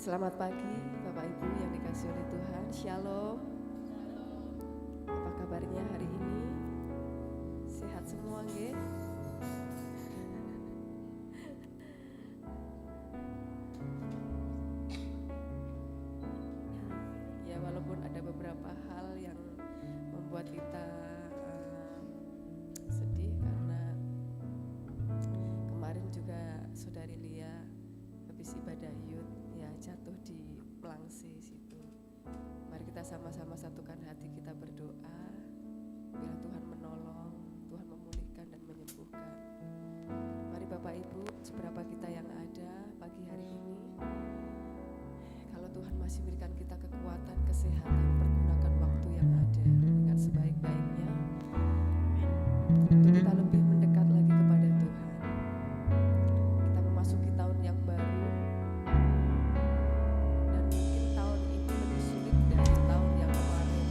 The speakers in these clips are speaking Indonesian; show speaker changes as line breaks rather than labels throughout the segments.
Selamat pagi Bapak Ibu yang dikasihi oleh Tuhan. Shalom. Apa kabarnya hari ini? Sehat semua nggih? Ya, walaupun ada beberapa hal yang membuat kita sedih karena kemarin juga Saudari Lia habis ibadah Yud ya jatuh di Pelangsi situ. Mari kita sama-sama satukan hati, kita berdoa biar Tuhan menolong, Tuhan memulihkan dan menyembuhkan. Mari Bapak Ibu, seberapa kita yang ada pagi hari ini, kalau Tuhan masih berikan kita kekuatan, kesehatan, pergunakan waktu yang ada dengan sebaik-baiknya untuk kita lebih mendekat lagi kepada Tuhan. Kita memasuki tahun yang baru, dan mungkin tahun ini lebih sulit dari tahun yang kemarin,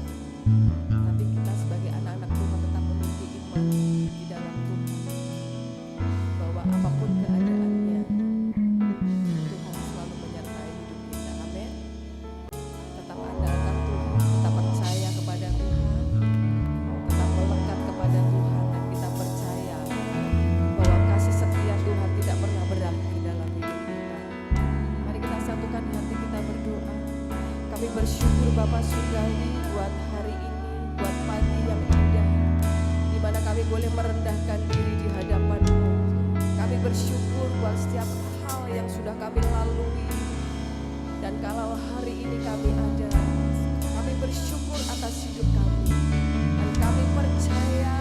tapi kita sebagai anak-anak Tuhan tetap memiliki iman di dalam Tuhan, bahwa apapun keadaannya Tuhan selalu menyertai hidup kita. Amin. Tetap andalkan Tuhan, tetap percaya kepada Tuhan, tetap melekat kepada Tuhan, dan kita percaya bahwa kasih setia Tuhan tidak pernah berakhir dalam hidup kita. Mari kita satukan hati, kita berdoa. Kami bersyukur Bapa Surgawi buat hari ini, buat pagi yang indah, di mana kami boleh merendahkan diri di hadapan-Mu. Kami bersyukur buat setiap hal yang sudah kami lalui, dan kalau hari ini kami ada, kami bersyukur atas hidup kami, dan kami percaya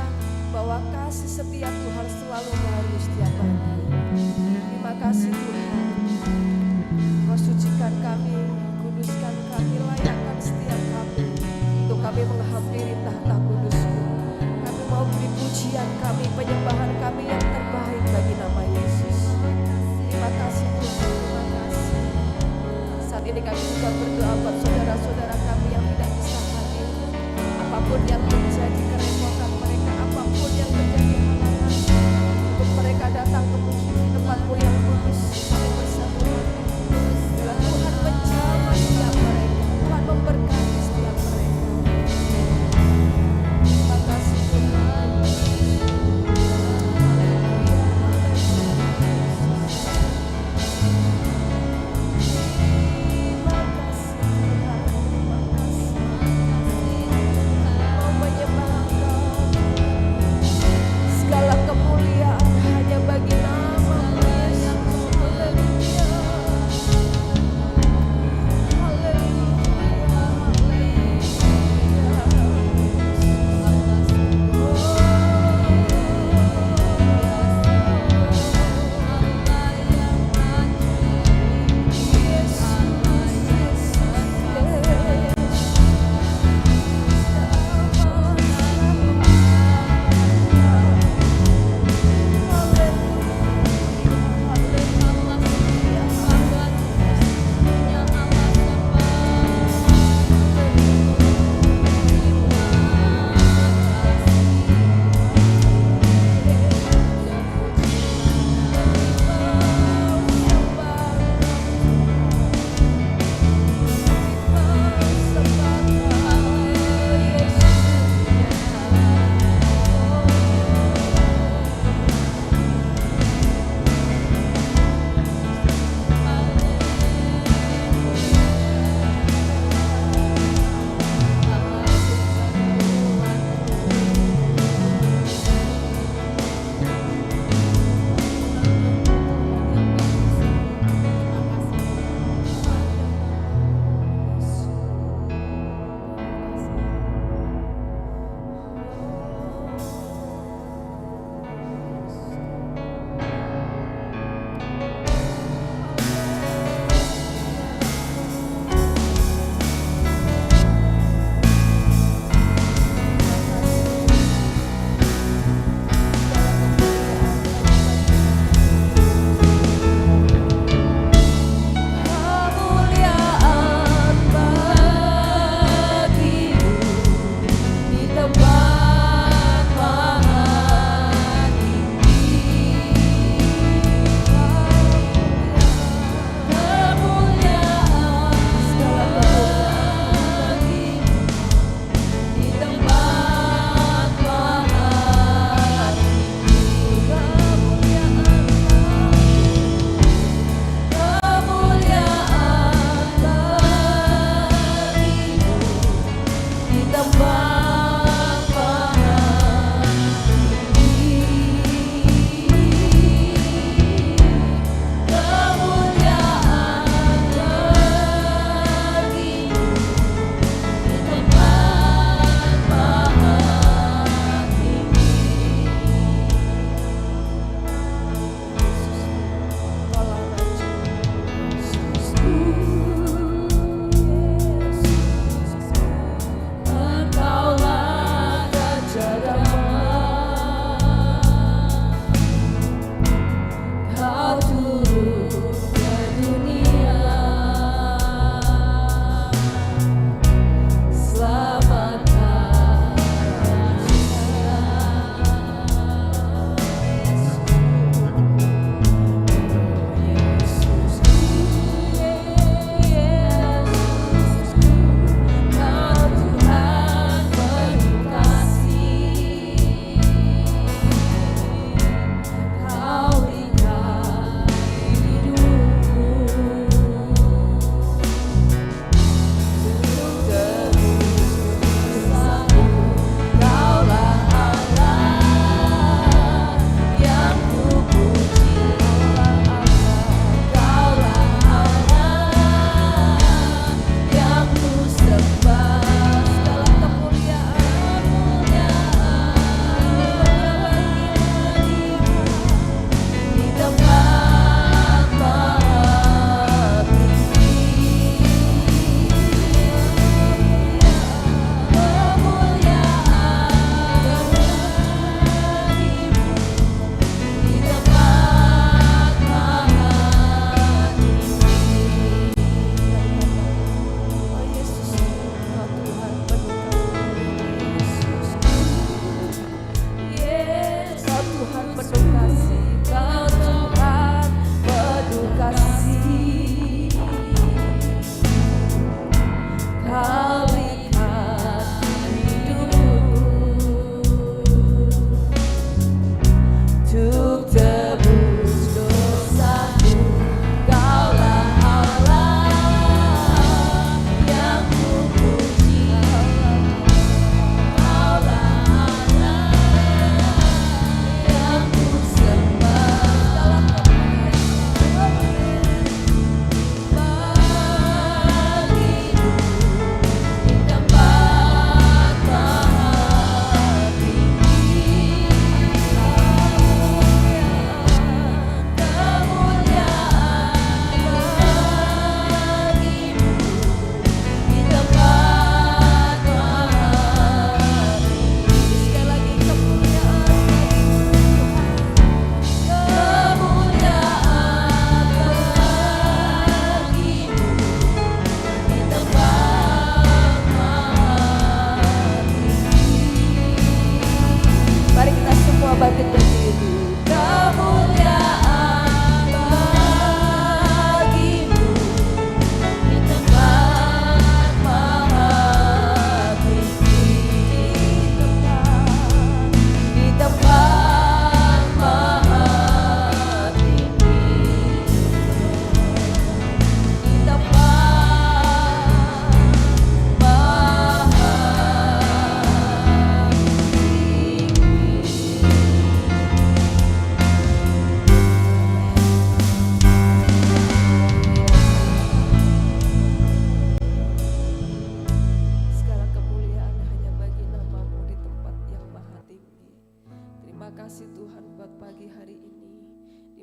bahwa kasih setia Tuhan selalu baru setiap pagi. Terima kasih Tuhan. Kau sucikan kami, kuduskan kami, layakkan setiap kami untuk kami menghampiri tahta kudus-Mu. Kami mau beri pujian kami, penyembahan kami yang terbaik bagi nama Yesus. Terima kasih Tuhan, terima kasih. Saat ini kami juga berdoa buat saudara-saudara kami yang tidak bisa hadir. Apapun yang menjadi kerepotan mereka, apapun yang menjadi halangan untuk mereka datang ke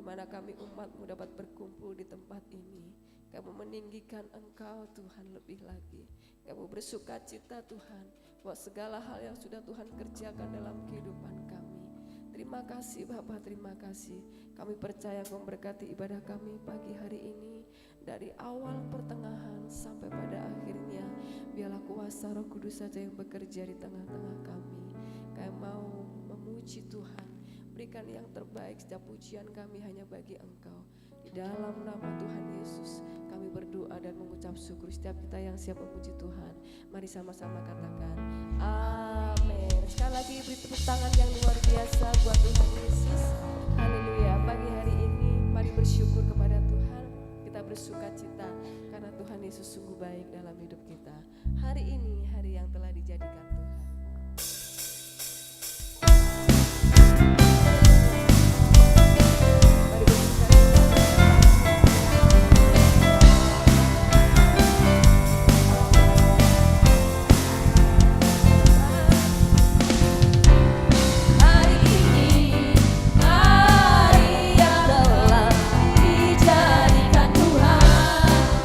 mana kami umat-Mu dapat berkumpul di tempat ini. Kami meninggikan Engkau Tuhan lebih lagi. Kami bersuka cita Tuhan buat segala hal yang sudah Tuhan kerjakan dalam kehidupan kami. Terima kasih Bapa, terima kasih. Kami percaya Engkau memberkati ibadah kami pagi hari ini. Dari awal pertengahan sampai pada akhirnya, biarlah kuasa Roh Kudus saja yang bekerja di tengah-tengah kami. Kami mau memuji Tuhan. Berikan yang terbaik, setiap pujian kami hanya bagi Engkau. Di dalam nama Tuhan Yesus kami berdoa dan mengucap syukur. Setiap kita yang siap memuji Tuhan, mari sama-sama katakan amin. Sekali lagi beri tepuk tangan yang luar biasa buat Tuhan Yesus. Haleluya. Pagi hari ini mari bersyukur kepada Tuhan. Kita bersuka cita karena Tuhan Yesus sungguh baik dalam hidup kita. Hari ini hari yang telah dijadikan Tuhan.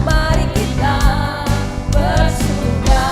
Mari kita bersuka.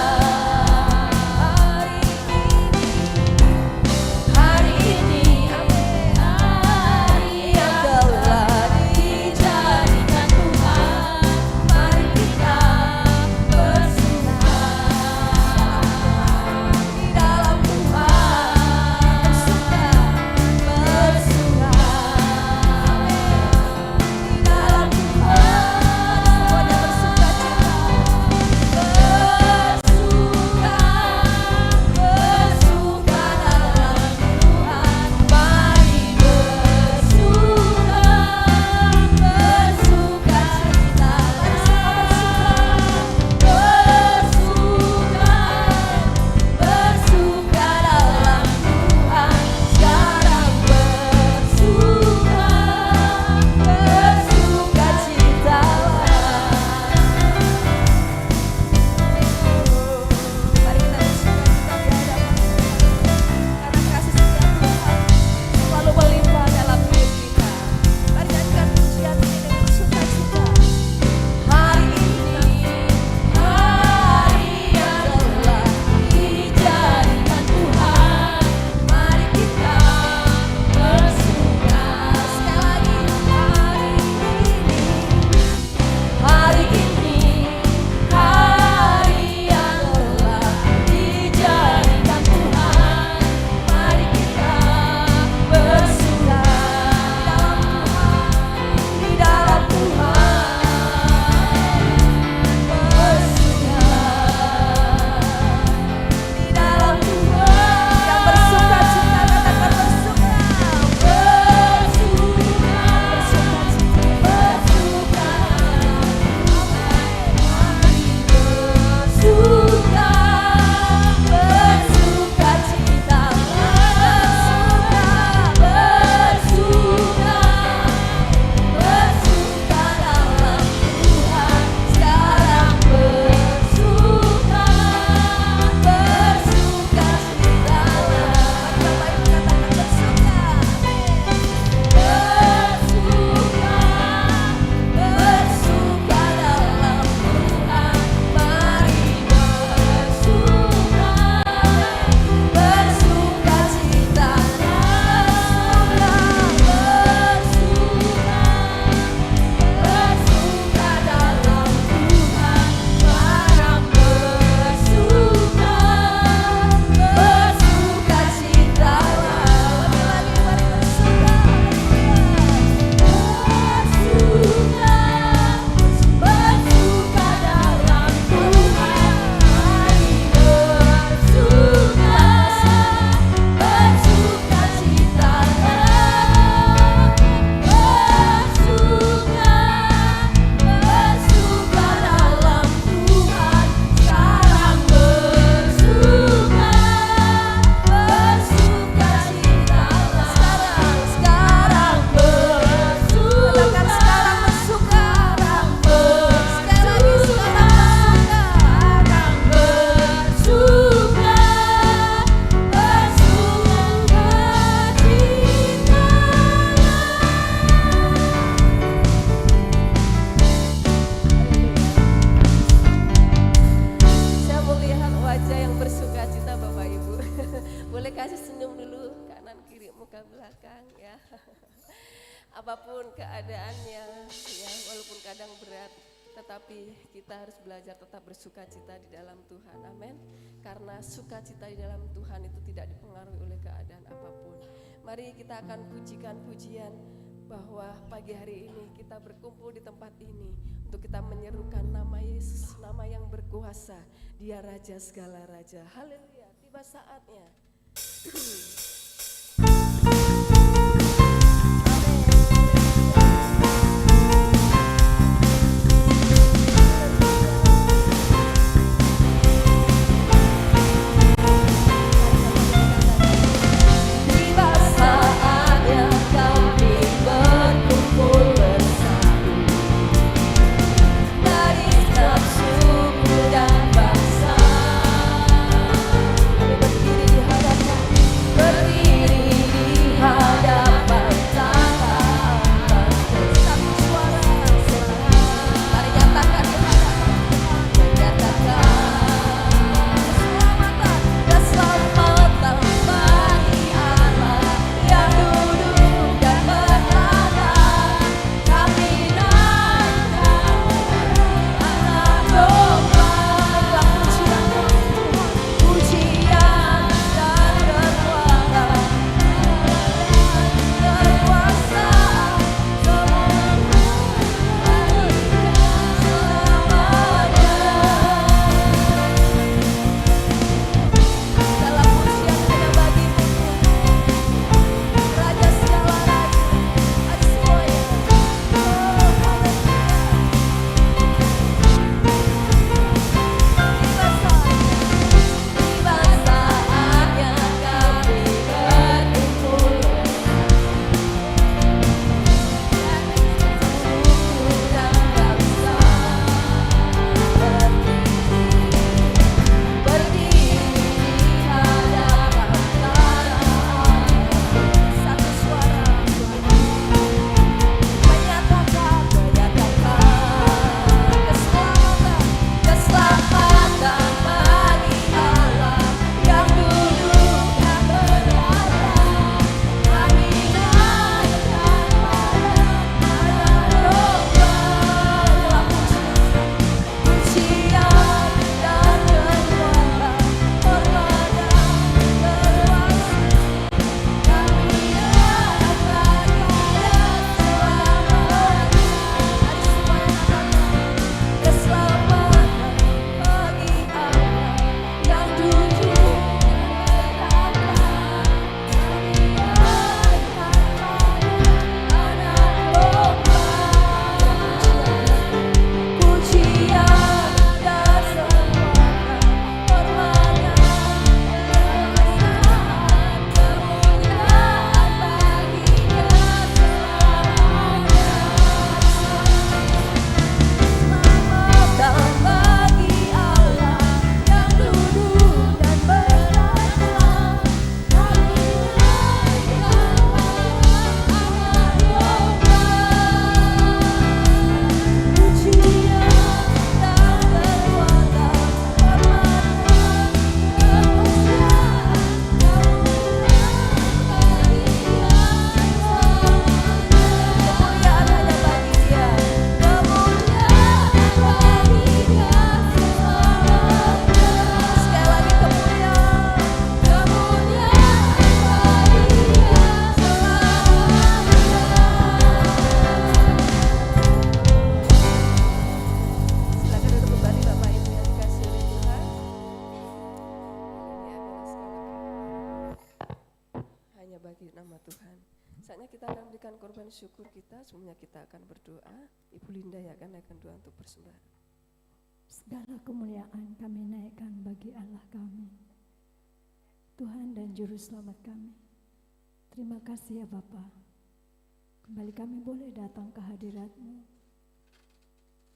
apapun keadaannya, ya walaupun kadang berat, tetapi kita harus belajar tetap bersuka cita di dalam Tuhan. Amin. Karena sukacita di dalam Tuhan itu tidak dipengaruhi oleh keadaan apapun. Mari kita akan pujikan pujian bahwa pagi hari ini kita berkumpul di tempat ini untuk kita menyerukan nama Yesus, nama yang berkuasa. Dia Raja segala raja. Haleluya. Tiba saatnya. Syukur kita, semuanya kita akan berdoa. Ibu Linda yang akan naikkan doa untuk persembahan.
Segala kemuliaan kami naikkan bagi Allah kami, Tuhan dan Juru Selamat kami. Terima kasih ya Bapa. Kembali kami boleh datang ke hadirat-Mu.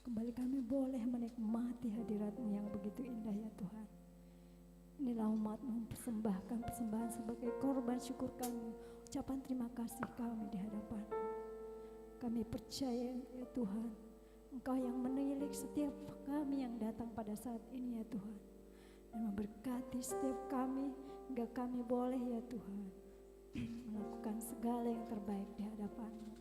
Kembali kami boleh menikmati hadirat-Mu yang begitu indah ya Tuhan. Inilah umat-Mu mempersembahkan persembahan sebagai korban syukur kami, ucapan terima kasih kami di hadapan. Kami percaya ya Tuhan, Engkau yang menilik setiap kami yang datang pada saat ini ya Tuhan, dan memberkati setiap kami hingga kami boleh ya Tuhan melakukan segala yang terbaik di hadapan-Mu.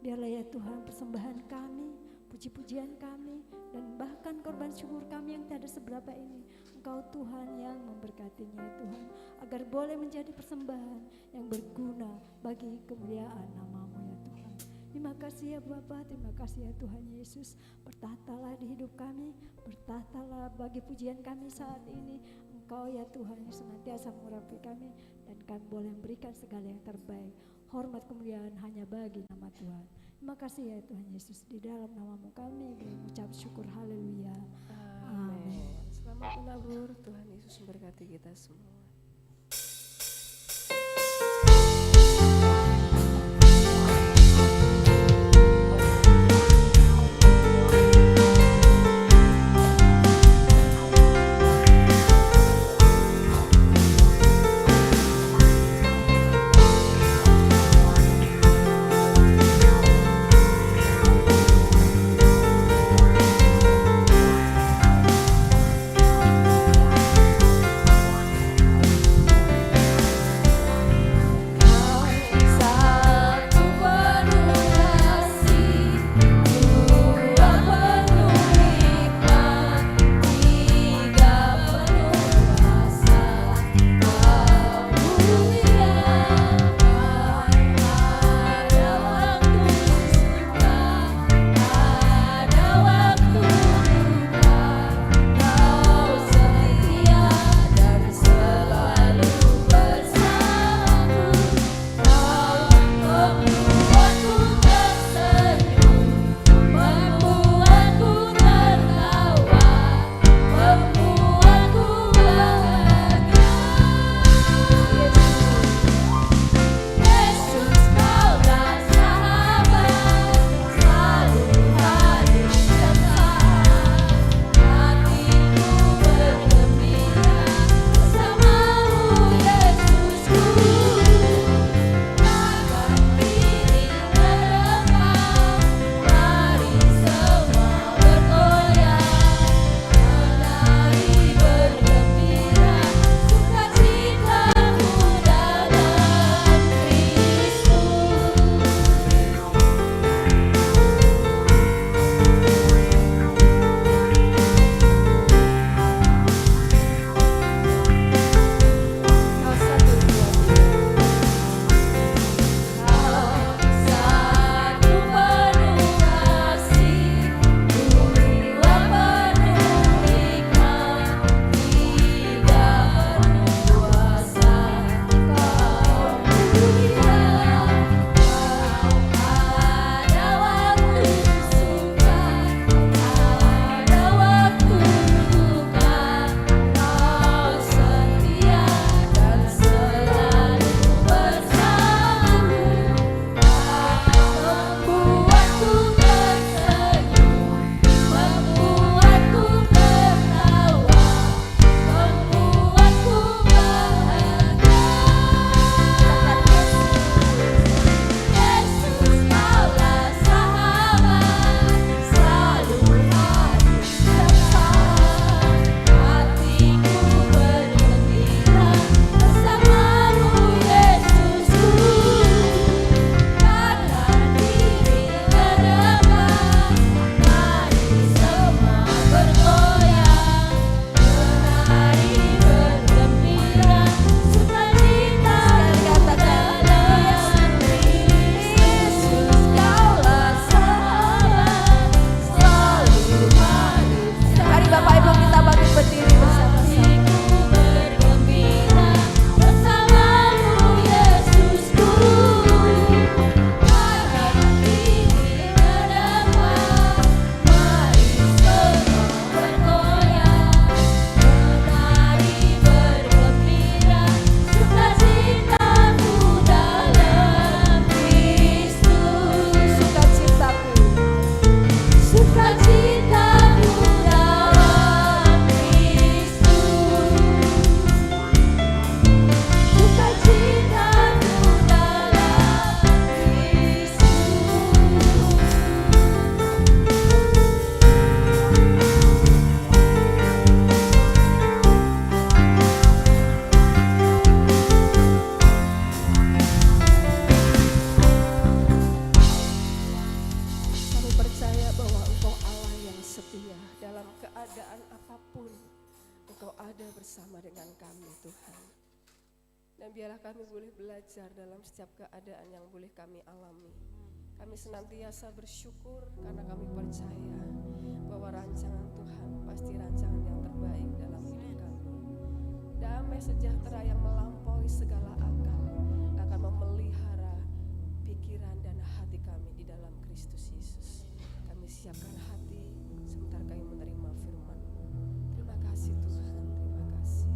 Biarlah ya Tuhan persembahan kami, puji-pujian kami, dan bahkan korban syukur kami yang tiada seberapa ini, Engkau Tuhan yang memberkatinya ya Tuhan, agar boleh menjadi persembahan yang berguna bagi kemuliaan nama-Mu ya Tuhan. Terima kasih ya Bapa, terima kasih ya Tuhan Yesus. Bertahtalah di hidup kami, bertahtalah bagi pujian kami saat ini. Engkau ya Tuhan yang senantiasa mengurapi kami, dan kami boleh memberikan segala yang terbaik. Hormat kemuliaan hanya bagi nama Tuhan. Terima kasih ya Tuhan Yesus, di dalam nama-Mu kami mengucap syukur, haleluya. Amin.
Selamat melabur, Tuhan Yesus memberkati kita semua. Kami percaya bahwa Engkau Allah yang setia. Dalam keadaan apapun Engkau ada bersama dengan kami Tuhan. Dan biarlah kami boleh belajar dalam setiap keadaan yang boleh kami alami. Kami senantiasa bersyukur karena kami percaya bahwa rancangan Tuhan pasti rancangan yang terbaik dalam hidup kami. Damai sejahtera yang melampaui segala akal akan memelihara pikiran dan hati kami di dalam Kristus Yesus. Kami siapkan hati sebentar kami menerima firman. Terima kasih Tuhan, terima kasih.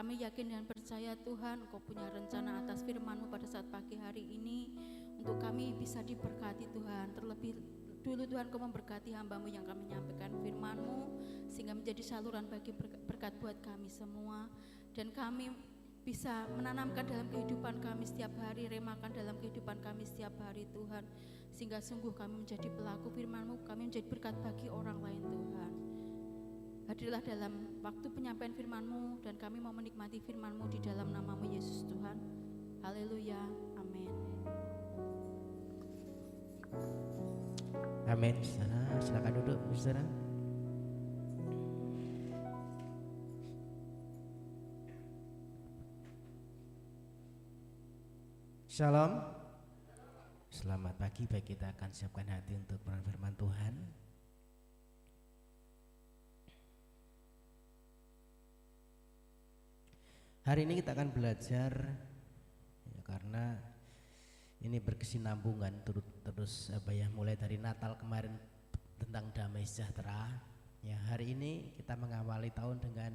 Kami yakin dan percaya Tuhan, Engkau punya rencana atas firman-Mu pada saat pagi hari ini untuk kami bisa diberkati Tuhan. Terlebih dulu Tuhan, Kau memberkati hamba-Mu yang kami menyampaikan firman-Mu sehingga menjadi saluran bagi berkat buat kami semua, dan kami bisa menanamkan dalam kehidupan kami setiap hari, remakan dalam kehidupan kami setiap hari Tuhan, sehingga sungguh kami menjadi pelaku firman-Mu, kami menjadi berkat bagi orang lain Tuhan. Hadirlah dalam waktu penyampaian firman-Mu, dan kami mau menikmati firman-Mu di dalam nama-Mu Yesus Tuhan. Haleluya, amin.
Amin. Silakan duduk, saudara. Shalom. Selamat pagi. Baik, kita akan siapkan hati untuk firman Tuhan. Hari ini kita akan belajar ya, karena ini berkesinambungan terus mulai dari Natal kemarin tentang damai sejahtera. Ya, hari ini kita mengawali tahun dengan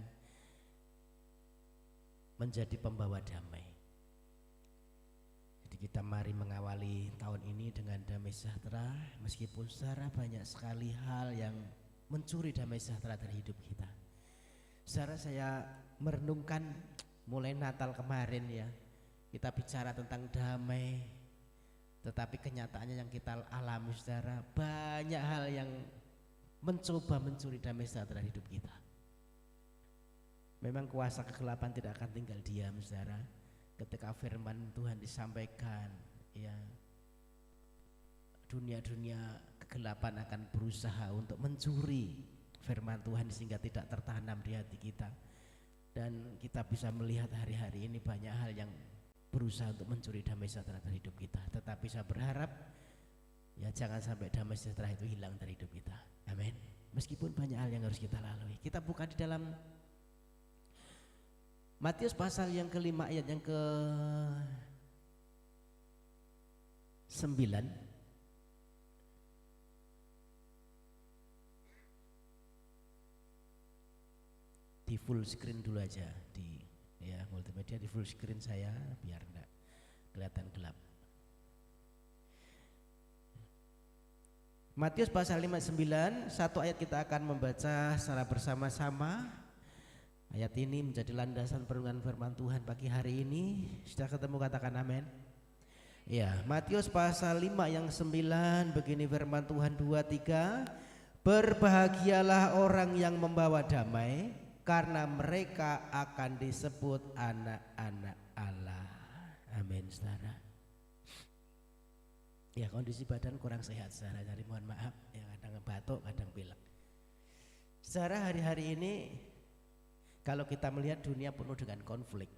menjadi pembawa damai. Jadi kita mari mengawali tahun ini dengan damai sejahtera, meskipun secara banyak sekali hal yang mencuri damai sejahtera dari hidup kita. Secara saya merenungkan mulai Natal kemarin ya, kita bicara tentang damai, tetapi kenyataannya yang kita alami saudara, banyak hal yang mencoba mencuri damai sejahtera hidup kita. Memang kuasa kegelapan tidak akan tinggal diam saudara. Ketika firman Tuhan disampaikan ya, dunia-dunia kegelapan akan berusaha untuk mencuri firman Tuhan sehingga tidak tertanam di hati kita. Dan kita bisa melihat hari-hari ini banyak hal yang berusaha untuk mencuri damai sejahtera dari hidup kita. Tetapi saya berharap ya jangan sampai damai sejahtera itu hilang dari hidup kita. Amin. Meskipun banyak hal yang harus kita lalui. Kita buka di dalam Matius pasal yang ke-5 ayat yang ke-9. Di full screen dulu aja, di ya multimedia di full screen saya biar enggak kelihatan gelap. Matius pasal 5:9, satu ayat kita akan membaca secara bersama-sama. Ayat ini menjadi landasan perenungan firman Tuhan pagi hari ini. Sudah ketemu, katakan amin. Ya, Matius pasal 5 yang 9 begini firman Tuhan 2-3. Berbahagialah orang yang membawa damai, karena mereka akan disebut anak-anak Allah. Amin saudara. Ya, kondisi badan kurang sehat saudara, jadi mohon maaf ya, kadang batuk kadang pilek. Saudara, hari-hari ini kalau kita melihat dunia penuh dengan konflik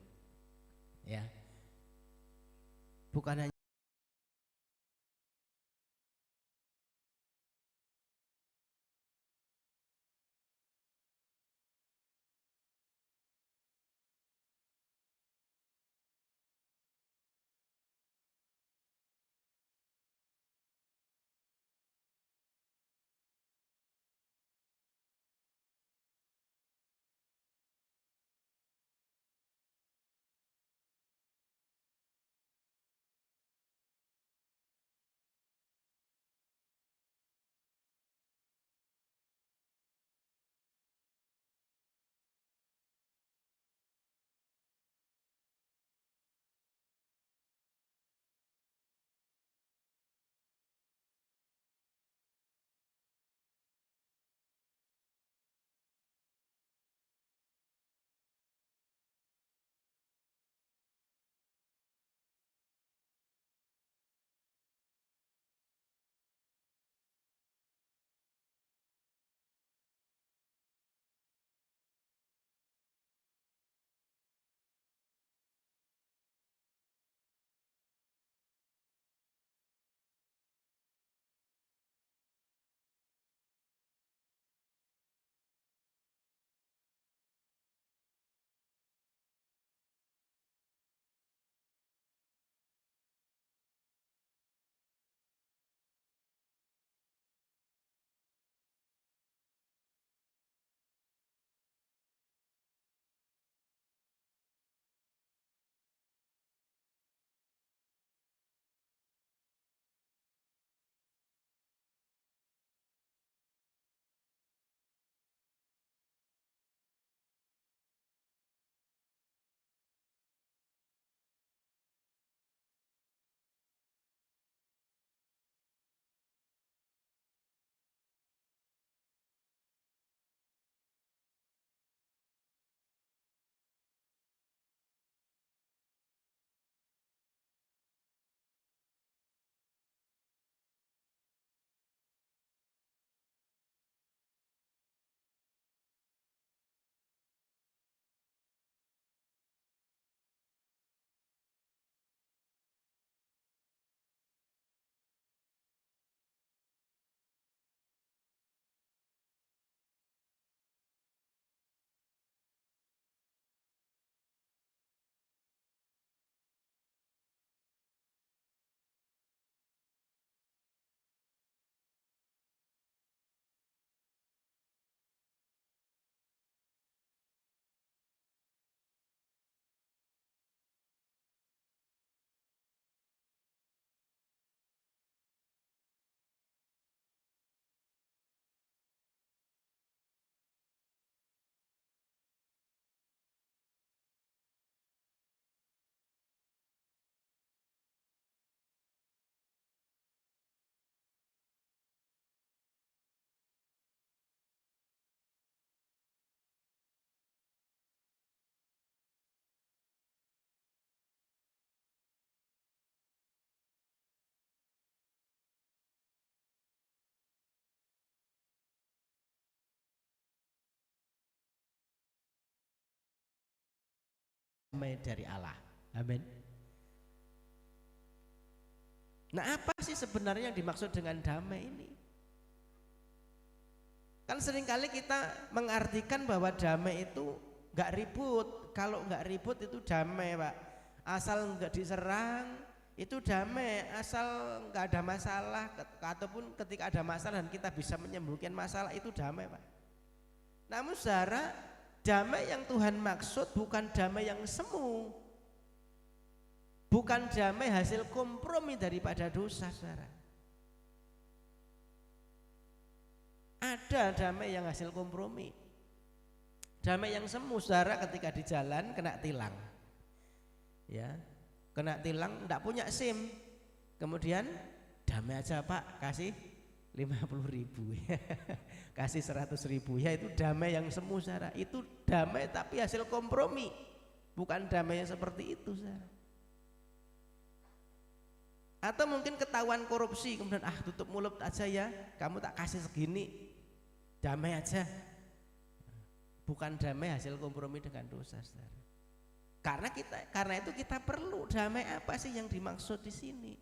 ya, bukan hanya damai dari Allah. Amin. Nah, apa sih sebenarnya yang dimaksud dengan damai ini? Kan seringkali kita mengartikan bahwa damai itu nggak ribut. Kalau nggak ribut itu damai, Pak. Asal nggak diserang itu damai. Asal nggak ada masalah, ataupun ketika ada masalah dan kita bisa menyembuhkan masalah, itu damai, Pak. Namun saudara, damai yang Tuhan maksud bukan damai yang semu, bukan damai hasil kompromi daripada dosa, saudara. Ada damai yang hasil kompromi. Damai yang semu, saudara, ketika di jalan kena tilang, ya, kena tilang, enggak punya SIM, kemudian damai aja Pak, kasih 50.000 kasih 100.000, ya itu damai yang semu, saudara. Itu damai tapi hasil kompromi, bukan damai yang seperti itu, saudara. Atau mungkin ketahuan korupsi, kemudian tutup mulut aja ya, kamu tak kasih segini, damai aja. Bukan damai hasil kompromi dengan dosa, saudara. Karena itu kita perlu damai. Apa sih yang dimaksud di sini?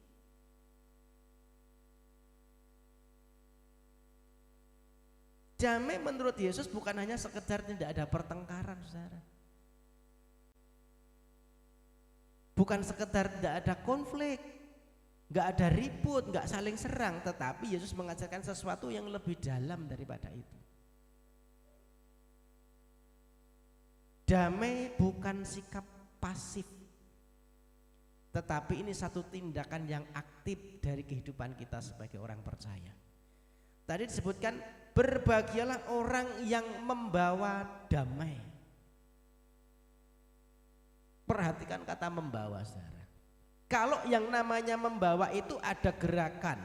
Damai menurut Yesus bukan hanya sekedar tidak ada pertengkaran, saudara. Bukan sekedar tidak ada konflik, nggak ada ribut, nggak saling serang, tetapi Yesus mengajarkan sesuatu yang lebih dalam daripada itu. Damai bukan sikap pasif, tetapi ini satu tindakan yang aktif dari kehidupan kita sebagai orang percaya. Tadi disebutkan, berbahagialah orang yang membawa damai. Perhatikan kata membawa, saudara. Kalau yang namanya membawa itu ada gerakan,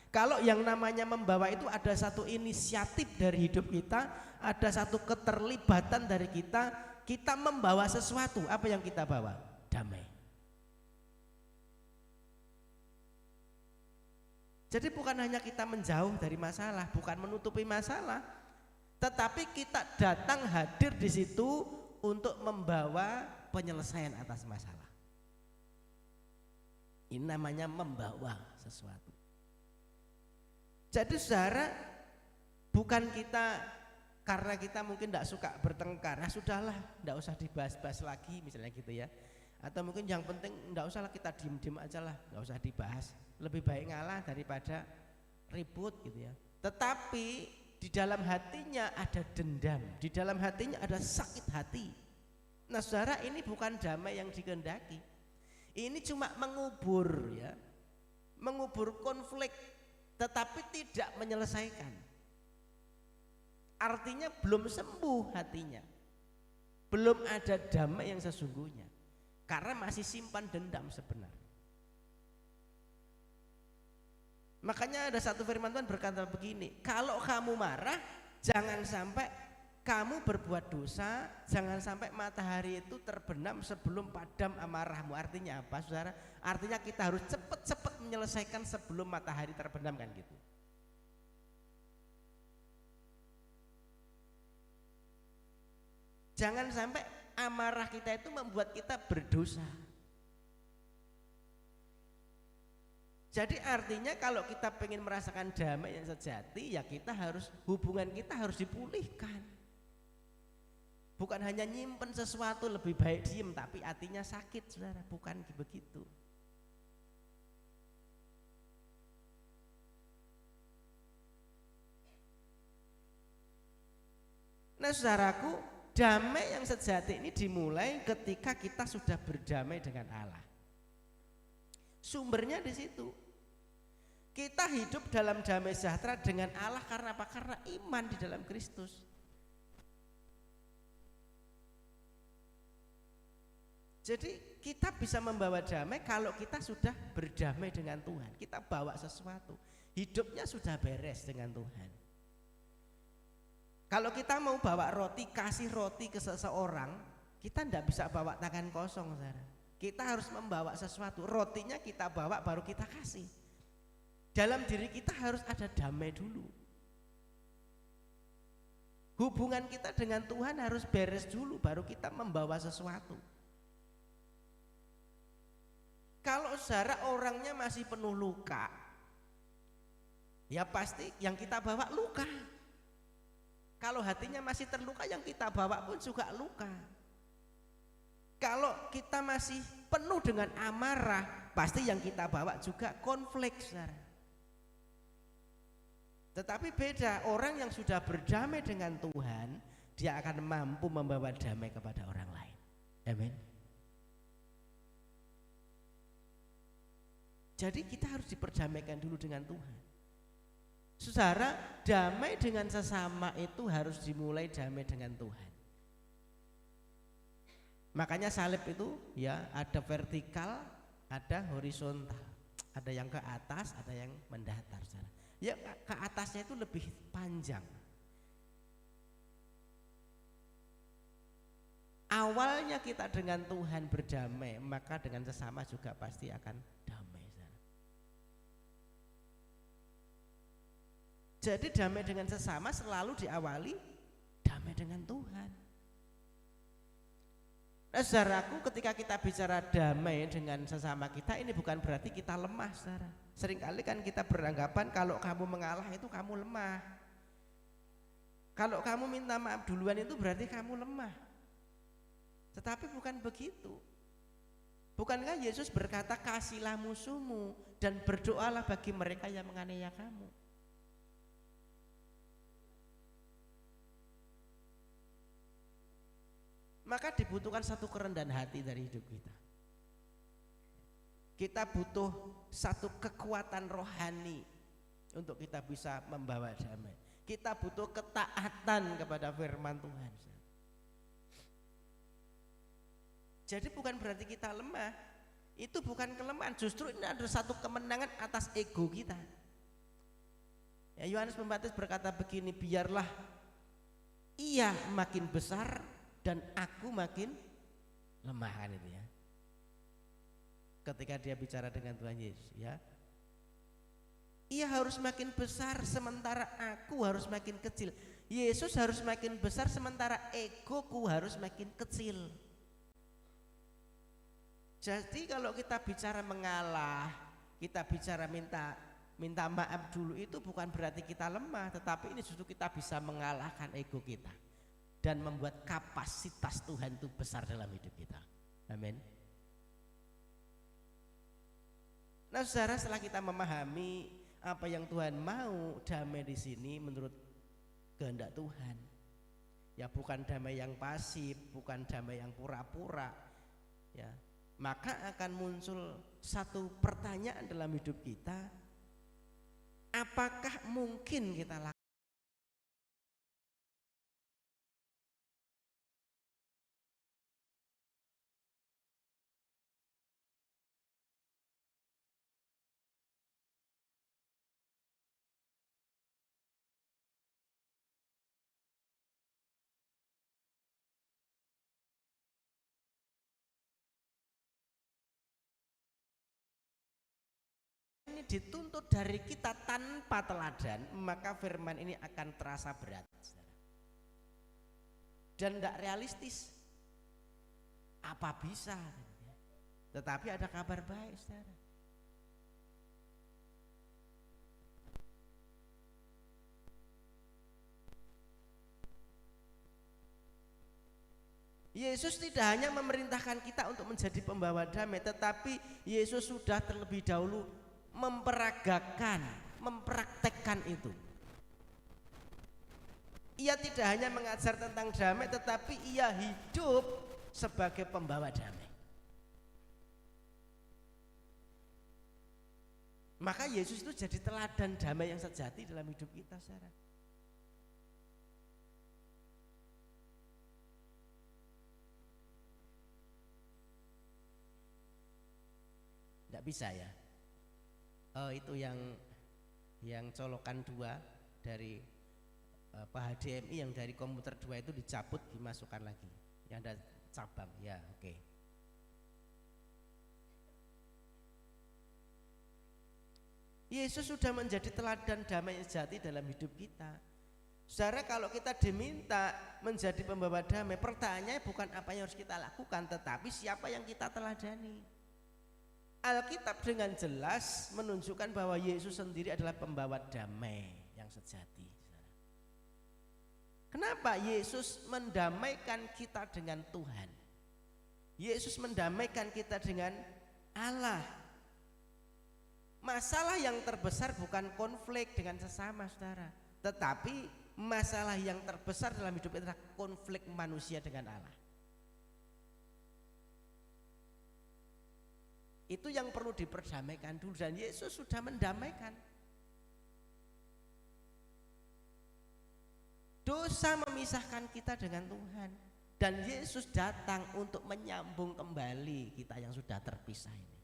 kalau yang namanya membawa itu ada satu inisiatif dari hidup kita, ada satu keterlibatan dari kita membawa sesuatu. Apa yang kita bawa? Damai. Jadi bukan hanya kita menjauh dari masalah, bukan menutupi masalah, tetapi kita datang hadir di situ untuk membawa penyelesaian atas masalah. Ini namanya membawa sesuatu. Jadi saudara, bukan kita karena kita mungkin tidak suka bertengkar, sudahlah, tidak usah dibahas-bahas lagi, misalnya gitu ya. Atau mungkin yang penting tidak usahlah, kita diem-diem aja lah, tidak usah dibahas. Lebih baik ngalah daripada ribut gitu ya. Tetapi di dalam hatinya ada dendam, di dalam hatinya ada sakit hati. Nah saudara, ini bukan damai yang dikehendaki. Ini cuma mengubur ya, mengubur konflik, tetapi tidak menyelesaikan. Artinya belum sembuh hatinya, belum ada damai yang sesungguhnya, karena masih simpan dendam sebenarnya. Makanya ada satu firman Tuhan berkata begini, kalau kamu marah, jangan sampai kamu berbuat dosa, jangan sampai matahari itu terbenam sebelum padam amarahmu. Artinya apa, saudara? Artinya kita harus cepat-cepat menyelesaikan sebelum matahari terbenam, kan gitu. Jangan sampai amarah kita itu membuat kita berdosa. Jadi artinya kalau kita pengen merasakan damai yang sejati, ya kita harus, hubungan kita harus dipulihkan. Bukan hanya nyimpen sesuatu, lebih baik diem tapi hatinya sakit, saudara. Bukan begitu. Nah saudaraku, damai yang sejati ini dimulai ketika kita sudah berdamai dengan Allah. Sumbernya di situ. Kita hidup dalam damai sejahtera dengan Allah karena apa? Karena iman di dalam Kristus. Jadi kita bisa membawa damai kalau kita sudah berdamai dengan Tuhan. Kita bawa sesuatu, hidupnya sudah beres dengan Tuhan. Kalau kita mau bawa roti, kasih roti ke seseorang, kita tidak bisa bawa tangan kosong, saudara. Kita harus membawa sesuatu, rotinya kita bawa baru kita kasih. Dalam diri kita harus ada damai dulu. Hubungan kita dengan Tuhan harus beres dulu baru kita membawa sesuatu. Kalau saudara orangnya masih penuh luka, ya pasti yang kita bawa luka. Kalau hatinya masih terluka, yang kita bawa pun juga luka. Kalau kita masih penuh dengan amarah, pasti yang kita bawa juga konflik, saudara. Tetapi beda, orang yang sudah berdamai dengan Tuhan, dia akan mampu membawa damai kepada orang lain. Amin. Jadi kita harus diperdamaikan dulu dengan Tuhan. Saudara, damai dengan sesama itu harus dimulai damai dengan Tuhan. Makanya salib itu ya ada vertikal, ada horizontal, ada yang ke atas, ada yang mendatar, saudara. Ya ke atasnya itu lebih panjang. Awalnya kita dengan Tuhan berdamai, maka dengan sesama juga pasti akan damai, saudara. Jadi damai dengan sesama selalu diawali damai dengan Tuhan. Nah, saudaraku, ketika kita bicara damai dengan sesama kita, ini bukan berarti kita lemah, saudara. Seringkali kan kita beranggapan kalau kamu mengalah itu kamu lemah. Kalau kamu minta maaf duluan itu berarti kamu lemah. Tetapi bukan begitu. Bukankah Yesus berkata, kasihilah musuhmu dan berdoalah bagi mereka yang menganiaya kamu. Maka dibutuhkan satu kerendahan hati dari hidup kita. Kita butuh satu kekuatan rohani untuk kita bisa membawa damai. Kita butuh ketaatan kepada firman Tuhan. Jadi bukan berarti kita lemah. Itu bukan kelemahan, justru ini adalah satu kemenangan atas ego kita. Ya, Yohanes Pembaptis berkata begini, biarlah ia makin besar dan aku makin lemah, kan itu ya. Ketika dia bicara dengan Tuhan Yesus, ya. Ia harus makin besar sementara aku harus makin kecil. Yesus harus makin besar sementara egoku harus makin kecil. Jadi kalau kita bicara mengalah, kita bicara minta maaf dulu, itu bukan berarti kita lemah, tetapi ini justru kita bisa mengalahkan ego kita dan membuat kapasitas Tuhan itu besar dalam hidup kita. Amin. Nah, saudara, setelah kita memahami apa yang Tuhan mau, damai di sini menurut kehendak Tuhan. Ya, bukan damai yang pasif, bukan damai yang pura-pura. Ya, maka akan muncul satu pertanyaan dalam hidup kita. Apakah mungkin kita lakukan? Ini dituntut dari kita tanpa teladan, maka firman ini akan terasa berat, saudara. Dan tidak realistis. Apa bisa? Tetapi ada kabar baik, saudara. Yesus tidak hanya memerintahkan kita untuk menjadi pembawa damai, tetapi Yesus sudah terlebih dahulu memperagakan, mempraktekkan itu. Ia tidak hanya mengajar tentang damai, tetapi ia hidup sebagai pembawa damai. Maka Yesus itu jadi teladan damai yang sejati dalam hidup kita, saudara. Tidak bisa ya. Oh, itu yang colokan 2 dari HDMI, yang dari komputer 2 itu dicabut, dimasukkan lagi. Yang ada cabang, ya, oke. Yesus sudah menjadi teladan damai yang sejati dalam hidup kita. Saudara, kalau kita diminta menjadi pembawa damai, pertanyaannya bukan apa yang harus kita lakukan, tetapi siapa yang kita teladani. Alkitab dengan jelas menunjukkan bahwa Yesus sendiri adalah pembawa damai yang sejati. Kenapa Yesus mendamaikan kita dengan Tuhan? Yesus mendamaikan kita dengan Allah. Masalah yang terbesar bukan konflik dengan sesama, saudara, tetapi masalah yang terbesar dalam hidup kita adalah konflik manusia dengan Allah. Itu yang perlu diperdamaikan dulu, dan Yesus sudah mendamaikan. Dosa memisahkan kita dengan Tuhan, dan Yesus datang untuk menyambung kembali kita yang sudah terpisah ini.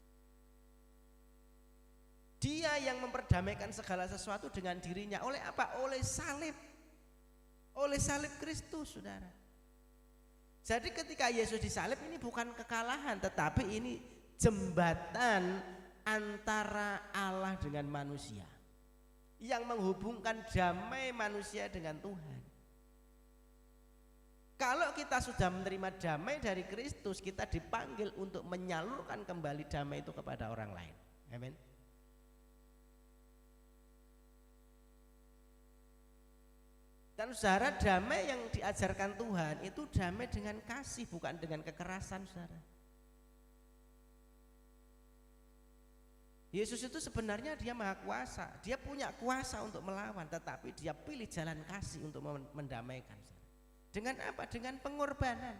Dia yang memperdamaikan segala sesuatu dengan dirinya. Oleh apa? Oleh salib. Oleh salib Kristus, saudara. Jadi ketika Yesus disalib, ini bukan kekalahan, tetapi ini jembatan antara Allah dengan manusia, yang menghubungkan damai manusia dengan Tuhan. Kalau kita sudah menerima damai dari Kristus, kita dipanggil untuk menyalurkan kembali damai itu kepada orang lain. Amin. Dan saudara, damai yang diajarkan Tuhan itu damai dengan kasih, bukan dengan kekerasan, saudara. Yesus itu sebenarnya dia maha kuasa, dia punya kuasa untuk melawan, tetapi dia pilih jalan kasih untuk mendamaikan. Dengan apa? Dengan pengorbanan.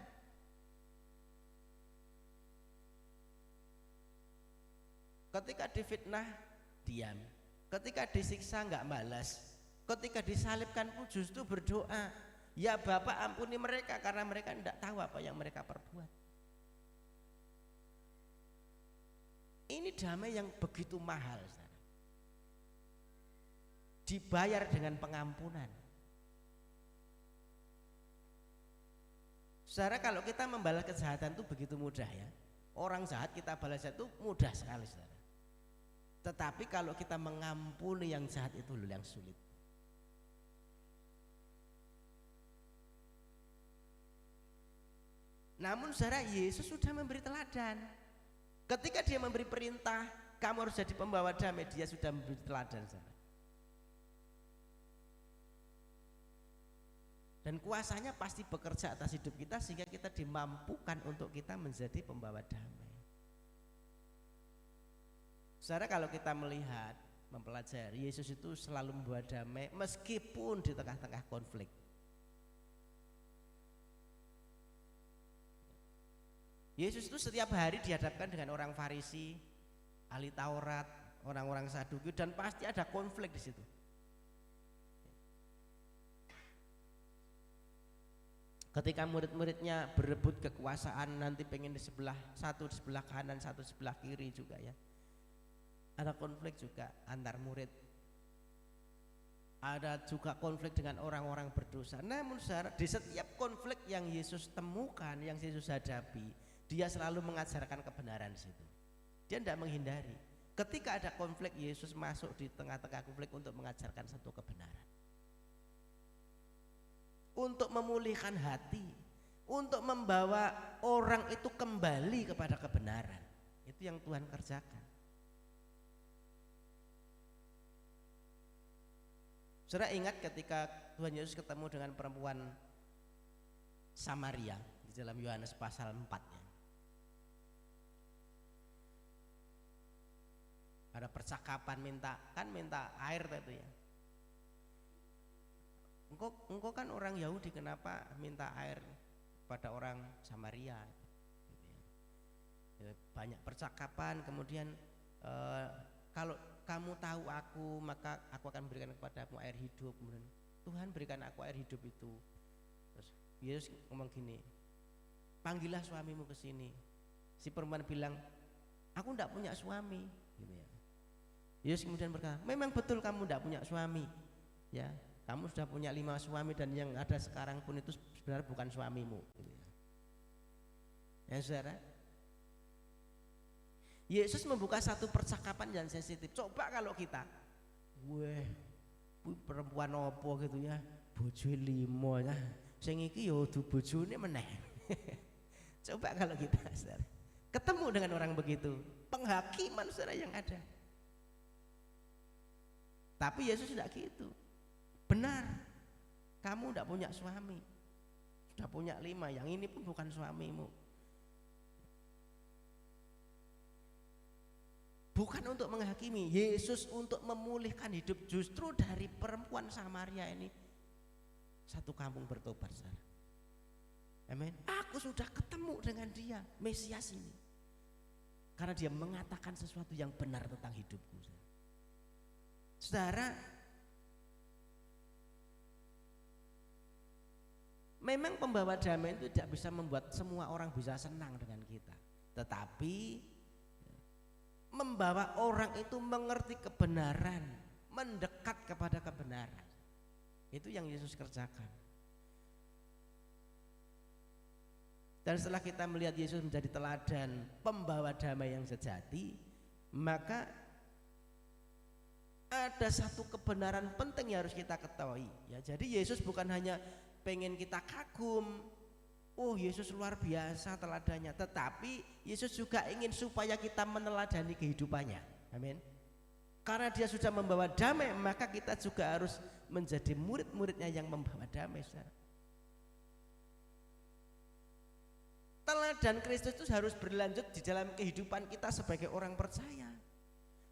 Ketika difitnah, diam. Ketika disiksa, enggak balas. Ketika disalibkan pun justru berdoa, ya Bapa, ampuni mereka karena mereka tidak tahu apa yang mereka perbuat. Ini damai yang begitu mahal, saudara. Dibayar dengan pengampunan. Saudara, kalau kita membalas kejahatan itu begitu mudah ya. Orang jahat kita balas itu mudah sekali, saudara. Tetapi kalau kita mengampuni yang jahat itu loh yang sulit. Namun saudara, Yesus sudah memberi teladan. Ketika dia memberi perintah, kamu harus jadi pembawa damai, dia sudah memberi teladan, saudara. Dan kuasanya pasti bekerja atas hidup kita sehingga kita dimampukan untuk kita menjadi pembawa damai. Saudara, kalau kita melihat, mempelajari, Yesus itu selalu membawa damai meskipun di tengah-tengah konflik. Yesus itu setiap hari dihadapkan dengan orang Farisi, ahli Taurat, orang-orang Saduki, dan pasti ada konflik di situ. Ketika murid-muridnya berebut kekuasaan, nanti pengen di sebelah satu, di sebelah kanan, satu di sebelah kiri juga ya. Ada konflik juga antar murid. Ada juga konflik dengan orang-orang berdosa. Namun di setiap konflik yang Yesus temukan, yang Yesus hadapi, dia selalu mengajarkan kebenaran di situ. Dia tidak menghindari. Ketika ada konflik, Yesus masuk di tengah-tengah konflik untuk mengajarkan satu kebenaran. Untuk memulihkan hati, untuk membawa orang itu kembali kepada kebenaran. Itu yang Tuhan kerjakan. Saudara ingat ketika Tuhan Yesus ketemu dengan perempuan Samaria di dalam Yohanes pasal 4 ya. Ada percakapan minta air tadi ya. Engkau kan orang Yahudi, kenapa minta air pada orang Samaria? Gitu ya. Banyak percakapan, kemudian kalau kamu tahu aku, maka aku akan berikan kepadamu air hidup. Kemudian Tuhan berikan aku air hidup itu. Terus Yesus ngomong gini, panggillah suamimu ke sini. Si perempuan bilang, aku tidak punya suami. Gitu ya. Yesus kemudian berkata, memang betul kamu tidak punya suami, ya. Kamu sudah punya 5 suami dan yang ada sekarang pun itu sebenarnya bukan suamimu. Gitu ya. Ya saudara, Yesus membuka satu percakapan yang sensitif. Coba kalau kita, perempuan opo gitu ya, bojo 5 ya, sing iki yo du bojone meneh. Coba kalau kita saudara, ketemu dengan orang begitu, penghakiman saudara yang ada. Tapi Yesus tidak gitu. Benar, kamu tidak punya suami, sudah punya 5, yang ini pun bukan suamimu. Bukan untuk menghakimi, Yesus untuk memulihkan hidup. Justru dari perempuan Samaria ini satu kampung bertobat, saudara. Amin. Aku sudah ketemu dengan dia, Mesias ini, karena dia mengatakan sesuatu yang benar tentang hidupku, saudara. Saudara, memang pembawa damai itu tidak bisa membuat semua orang bisa senang dengan kita, tetapi membawa orang itu mengerti kebenaran, mendekat kepada kebenaran. Itu yang Yesus kerjakan. Dan setelah kita melihat Yesus menjadi teladan pembawa damai yang sejati, maka ada satu kebenaran penting yang harus kita ketahui. Ya, jadi Yesus bukan hanya pengen kita kagum, oh Yesus luar biasa teladannya, tetapi Yesus juga ingin supaya kita meneladani kehidupannya. Amin. Karena dia sudah membawa damai, maka kita juga harus menjadi murid-muridnya yang membawa damai, saudara. Teladan Kristus itu harus berlanjut di dalam kehidupan kita sebagai orang percaya.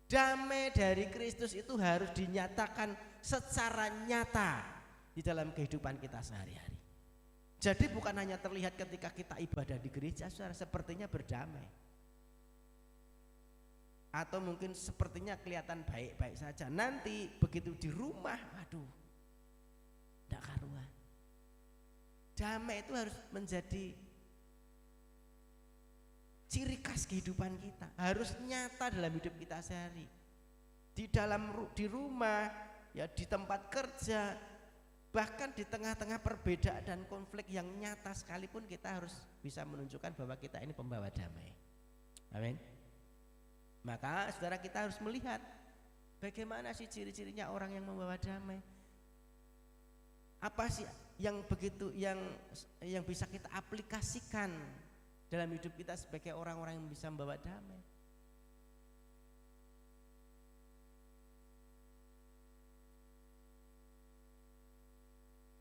Damai dari Kristus itu harus dinyatakan secara nyata di dalam kehidupan kita sehari-hari. Jadi bukan hanya terlihat ketika kita ibadah di gereja, saudara, sepertinya berdamai, atau mungkin sepertinya kelihatan baik-baik saja. Nanti begitu di rumah, waduh, tidak karuan. Damai itu harus menjadi ciri khas kehidupan kita, harus nyata dalam hidup kita sehari. Di rumah, ya, di tempat kerja, bahkan di tengah-tengah perbedaan dan konflik yang nyata sekalipun, kita harus bisa menunjukkan bahwa kita ini pembawa damai. Amin. Maka saudara, kita harus melihat bagaimana sih ciri-cirinya orang yang membawa damai. Apa sih yang begitu yang bisa kita aplikasikan dalam hidup kita sebagai orang-orang yang bisa membawa damai.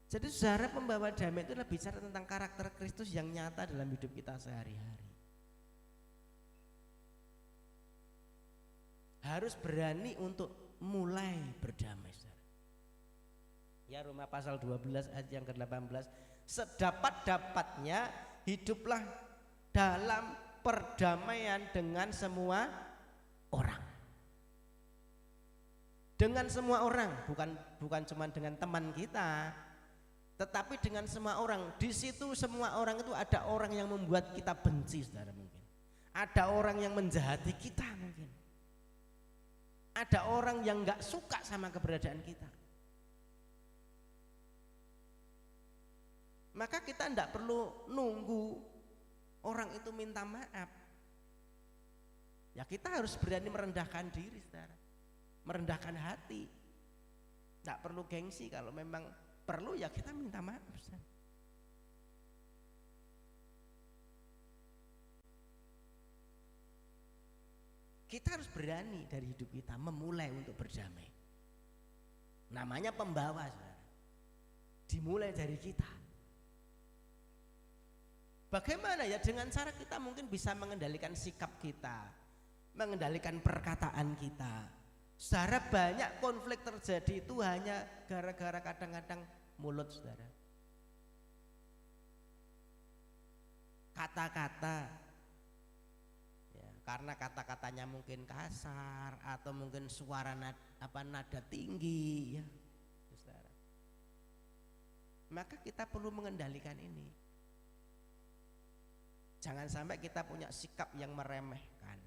Jadi saudara, pembawa damai itu adalah bicara tentang karakter Kristus yang nyata dalam hidup kita sehari-hari. Harus berani untuk mulai berdamai, saudara. Ya, Roma pasal 12 ayat yang ke-18, sedapat-dapatnya hiduplah dalam perdamaian dengan semua orang. Dengan semua orang, bukan cuma dengan teman kita, tetapi dengan semua orang. Di situ semua orang itu ada orang yang membuat kita benci, saudara, mungkin. Ada orang yang menjahati kita mungkin. Ada orang yang nggak suka sama keberadaan kita. Maka kita tidak perlu nunggu orang itu minta maaf. Ya, kita harus berani merendahkan diri, saudara. Merendahkan hati. Tidak perlu gengsi, kalau memang perlu ya kita minta maaf, saudara. Kita harus berani dari hidup kita memulai untuk berdamai. Namanya pembawa, saudara. Dimulai dari kita. Bagaimana ya? Dengan cara kita mungkin bisa mengendalikan sikap kita, mengendalikan perkataan kita. Saudara, banyak konflik terjadi itu hanya gara-gara kadang-kadang mulut, saudara. Kata-kata, ya, karena kata-katanya mungkin kasar atau mungkin suara nada tinggi, ya, saudara. Maka kita perlu mengendalikan ini. Jangan sampai kita punya sikap yang meremehkan.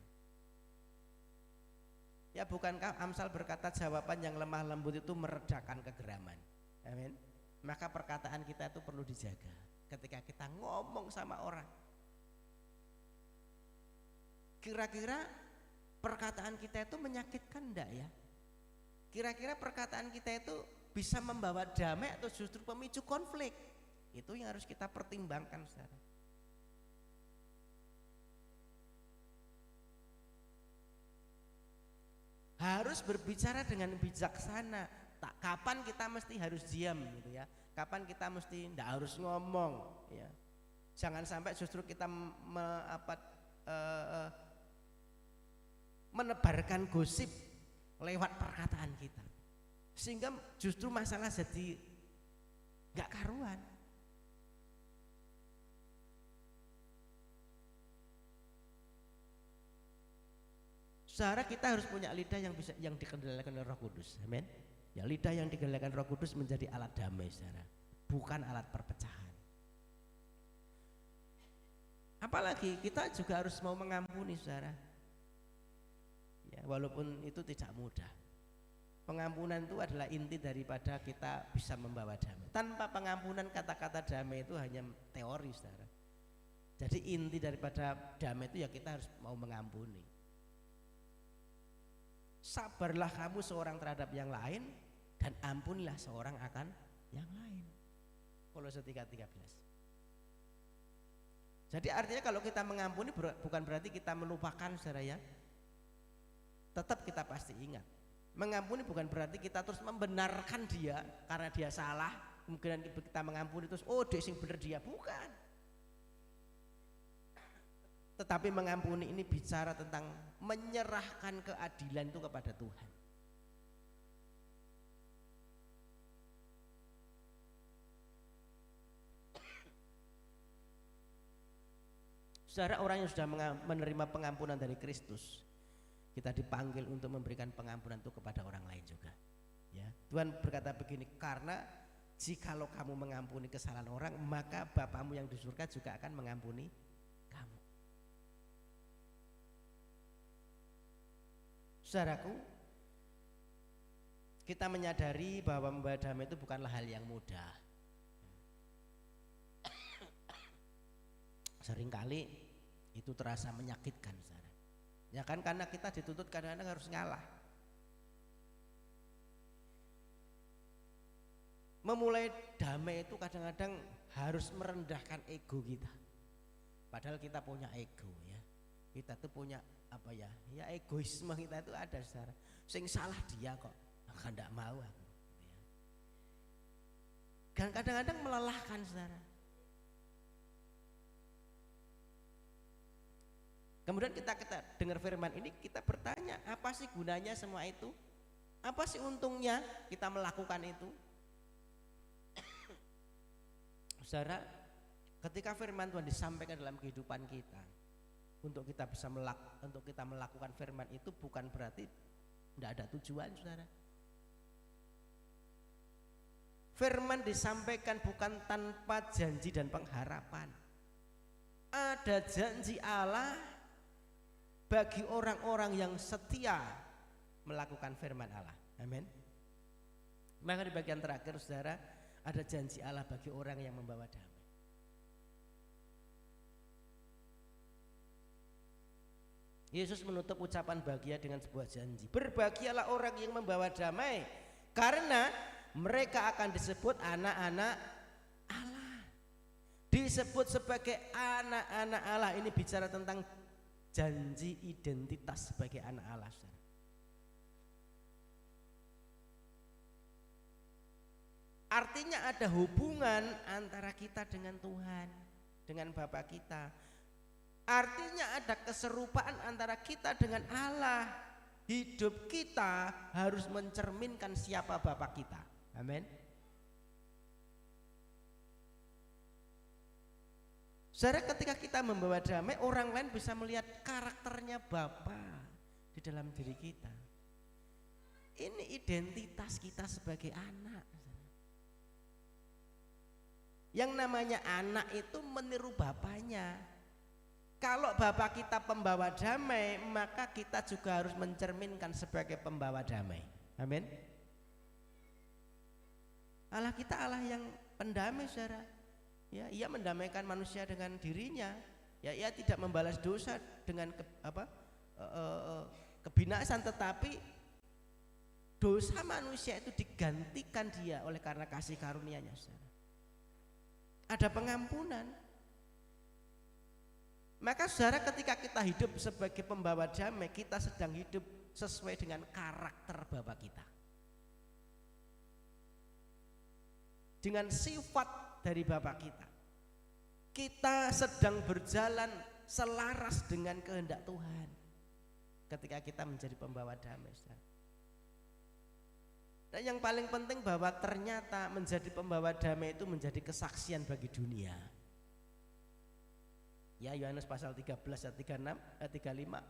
Ya, bukankah Amsal berkata jawaban yang lemah lembut itu meredakan kegeraman. Amin. Maka perkataan kita itu perlu dijaga ketika kita ngomong sama orang. Kira-kira perkataan kita itu menyakitkan enggak ya? Kira-kira perkataan kita itu bisa membawa damai atau justru pemicu konflik? Itu yang harus kita pertimbangkan, saudara. harus berbicara dengan bijaksana. Tak kapan kita mesti harus diam gitu ya. Kapan kita mesti ndak harus ngomong ya. Jangan sampai justru kita menebarkan gosip lewat perkataan kita. Sehingga justru masalah jadi nggak karuan. Saudara, kita harus punya lidah yang dikendalikan oleh Roh Kudus. Amin. Ya, lidah yang dikendalikan Roh Kudus menjadi alat damai, saudara, bukan alat perpecahan. Apalagi kita juga harus mau mengampuni, saudara. Ya, walaupun itu tidak mudah. Pengampunan itu adalah inti daripada kita bisa membawa damai. Tanpa pengampunan, kata-kata damai itu hanya teori, saudara. Jadi inti daripada damai itu ya kita harus mau mengampuni. Sabarlah kamu seorang terhadap yang lain dan ampunilah seorang akan yang lain. Kolose 3:13. Jadi artinya kalau kita mengampuni bukan berarti kita melupakan, saudara ya. Tetap kita pasti ingat. Mengampuni bukan berarti kita terus membenarkan dia karena dia salah, kemudian kita mengampuni terus dia sing bener dia, bukan. Tetapi mengampuni ini bicara tentang menyerahkan keadilan itu kepada Tuhan. Saudara, orang yang sudah menerima pengampunan dari Kristus, kita dipanggil untuk memberikan pengampunan itu kepada orang lain juga. Ya, Tuhan berkata begini, karena jikalau kamu mengampuni kesalahan orang, maka Bapamu yang di surga juga akan mengampuni kamu. Saudaraku, kita menyadari bahwa membawa damai itu bukanlah hal yang mudah. Seringkali itu terasa menyakitkan, saudara. Ya kan, karena kita dituntut kadang-kadang harus ngalah. Memulai damai itu kadang-kadang harus merendahkan ego kita. Padahal kita punya ego ya. Kita tuh punya apa ya? Ya egoisme kita itu ada, saudara. Sing salah dia kok, akan tidak mau aku. Ya. Dan kadang-kadang melelahkan, saudara. Kemudian kita dengar firman ini, kita bertanya, apa sih gunanya semua itu? Apa sih untungnya kita melakukan itu? Saudara, ketika firman Tuhan disampaikan dalam kehidupan kita, untuk kita bisa melakukan firman itu bukan berarti tidak ada tujuan, saudara. Firman disampaikan bukan tanpa janji dan pengharapan. Ada janji Allah bagi orang-orang yang setia melakukan firman Allah. Amin. Maka di bagian terakhir, saudara, ada janji Allah bagi orang yang membawa damai. Yesus menutup ucapan bahagia dengan sebuah janji. Berbahagialah orang yang membawa damai, karena mereka akan disebut anak-anak Allah. Disebut sebagai anak-anak Allah, ini bicara tentang janji identitas sebagai anak Allah. Artinya ada hubungan antara kita dengan Tuhan, dengan Bapa kita. Artinya ada keserupaan antara kita dengan Allah. Hidup kita harus mencerminkan siapa Bapa kita. Amin. Saudara, ketika kita membawa damai, orang lain bisa melihat karakternya Bapa di dalam diri kita. Ini identitas kita sebagai anak. Yang namanya anak itu meniru bapaknya. Kalau Bapa kita pembawa damai, maka kita juga harus mencerminkan sebagai pembawa damai. Amin. Allah kita Allah yang pendamai, saudara. Ya, ia mendamaikan manusia dengan dirinya. Ya, ia tidak membalas dosa dengan kebinasaan, tetapi dosa manusia itu digantikan dia oleh karena kasih karunia-Nya, saudara. Ada pengampunan. Maka saudara, ketika kita hidup sebagai pembawa damai, kita sedang hidup sesuai dengan karakter Bapa kita, dengan sifat dari Bapa kita. Kita sedang berjalan selaras dengan kehendak Tuhan ketika kita menjadi pembawa damai. Dan yang paling penting bahwa ternyata menjadi pembawa damai itu menjadi kesaksian bagi dunia. Ya, Yohanes pasal 13 ayat 35.